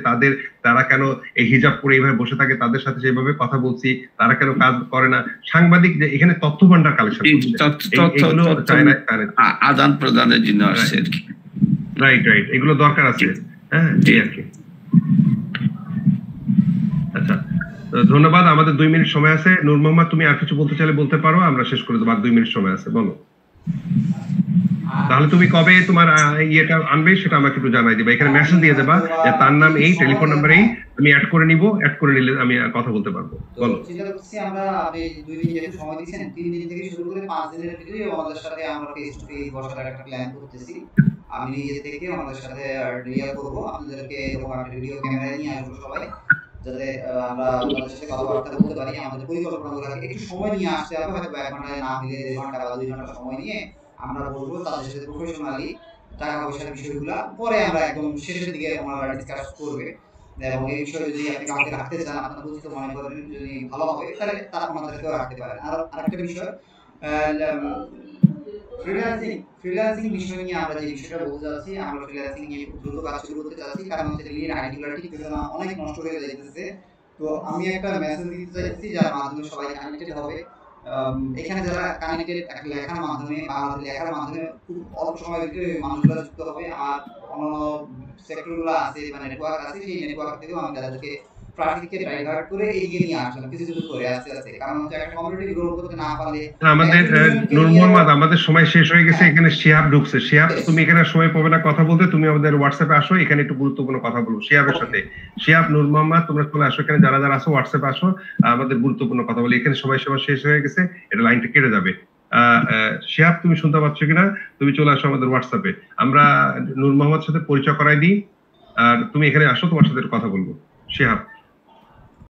তারা কেন এই হিজাব পরে এইভাবে বসে থাকে, তাদের সাথে সেভাবে কথা বলছি, তারা কেন কাজ করে না। সাংবাদিক যে এখানে তথ্য ভান্ডার কালেকশন করছে, আদান প্রদানের জন্য আসছে আর কি। রাইট, এগুলো দরকার আছে। হ্যাঁ, জি আর কি। আচ্ছা, ধন্যবাদ। আমাদের 2 মিনিট সময় আছে। নূর মোহাম্মদ, তুমি আর কিছু বলতে চাইলে বলতে পারো, আমরা শেষ করে দেবো। আর 2 মিনিট সময় আছে, বলো। তাহলে তুমি কবে তোমার ইয়েটা আনবে সেটা আমাকে একটু জানাই দিবা, এখানে মেসেজ দিয়ে দেবা যে তার নাম এই, টেলিফোন নাম্বার এই, আমি অ্যাড করে নিলে আমি কথা বলতে পারবো। বলো। আমরা আপনি 2 দিন যেহেতু সময় দিয়েছেন, 3 দিন থেকে শুরু করে 5 দিনের ভিতরে আমাদের সাথে আমরা ফেস টু ফেস বসার একটা প্ল্যান করতেছি। আমি নিজে থেকে আমাদের সাথে রিয়াল করব, আপনাদেরকে এরকম একটা ভিডিও ক্যামেরা নিয়ে আসবো সবাই, যাতে আমরা আপনাদের সাথে কথাবার্তা বলতে পারি। আমাদের পরিকল্পনাগুলো একটু সময় নিয়ে আসতে হবে, হয়তো 1 ঘন্টায় না হলে 1 ঘন্টা বা 2 ঘন্টা সময় নিয়ে আমরা বলবো তাদের সাথে প্রফেশনালি টাকা পয়সার বিষয়গুলো পরে আমরা একদম শেষের দিকে আমরা ডিসকাস করবে। এবং এই বিষয়ে যদি আপনি কাউকে রাখতে চান, আপনার উচিত মনে করেন যদি ভালো হবে, তাহলে তারা আমাদেরকেও রাখতে পারেন। আর আরেকটা বিষয়, ফ্রিল্যান্সিং বিষয় নিয়ে আমরা যে বিষয়টা বলতে যাচ্ছি, আমরা ফ্রিল্যান্সিং নিয়ে খুব দ্রুত কাজ শুরু করতে চাচ্ছি, কারণ হচ্ছে লিড আইডিগুলো ঠিক না, অনেক নষ্ট হয়ে যাইতেছে। তো আমি একটা মেসেজ দিতে চাইছি যার মাধ্যমে সবাই কানেক্টেড হবে। এখানে যারা কানেক্টেড লেখার মাধ্যমে খুব অল্প সময়ের ভিতরে মানুষগুলো যুক্ত হবে। আর অন্য সেক্টরগুলো আছে বা নেটওয়ার্ক আছে, সেই নেটওয়ার্ক থেকেও আমি তাদেরকে ট্রাফিককে ডাইভার্ট করে এগিয়ে নিয়ে আসলাম কিছু করে আস্তে আস্তে। কারণ হচ্ছে একটা কমিউনিটি গ্রো করতে না পারলে আমাদের নূর মোহাম্মদ, আমাদের সময় শেষ হয়ে গেছে। এখানে শিহাব ঢুকছে। শিহাব, তুমি এখানে সময় পাবে না কথা বলতে, তুমি আমাদের হোয়াটসঅ্যাপে আসো, এখানে একটু গুরুত্বপূর্ণ কথা বলবো শিহাবের সাথে। শিহাব, নূর মোহাম্মদ, তোমরা চলে আসো এখানে, যারা আসো হোয়াটসঅ্যাপে আসো, আমাদের গুরুত্বপূর্ণ কথা বলি। এখানে সময় শেষ হয়ে গেছে, এটা লাইনটা কেটে যাবে। শিহাব, তুমি শুনতে পাচ্ছ কিনা? তুমি চলে আসো আমাদের হোয়াটসঅ্যাপে, আমরা নূর মোহাম্মদের সাথে পরিচয় করাই দিই, আর তুমি এখানে আসো, তোমার সাথে কথা বলবো। শিহাব।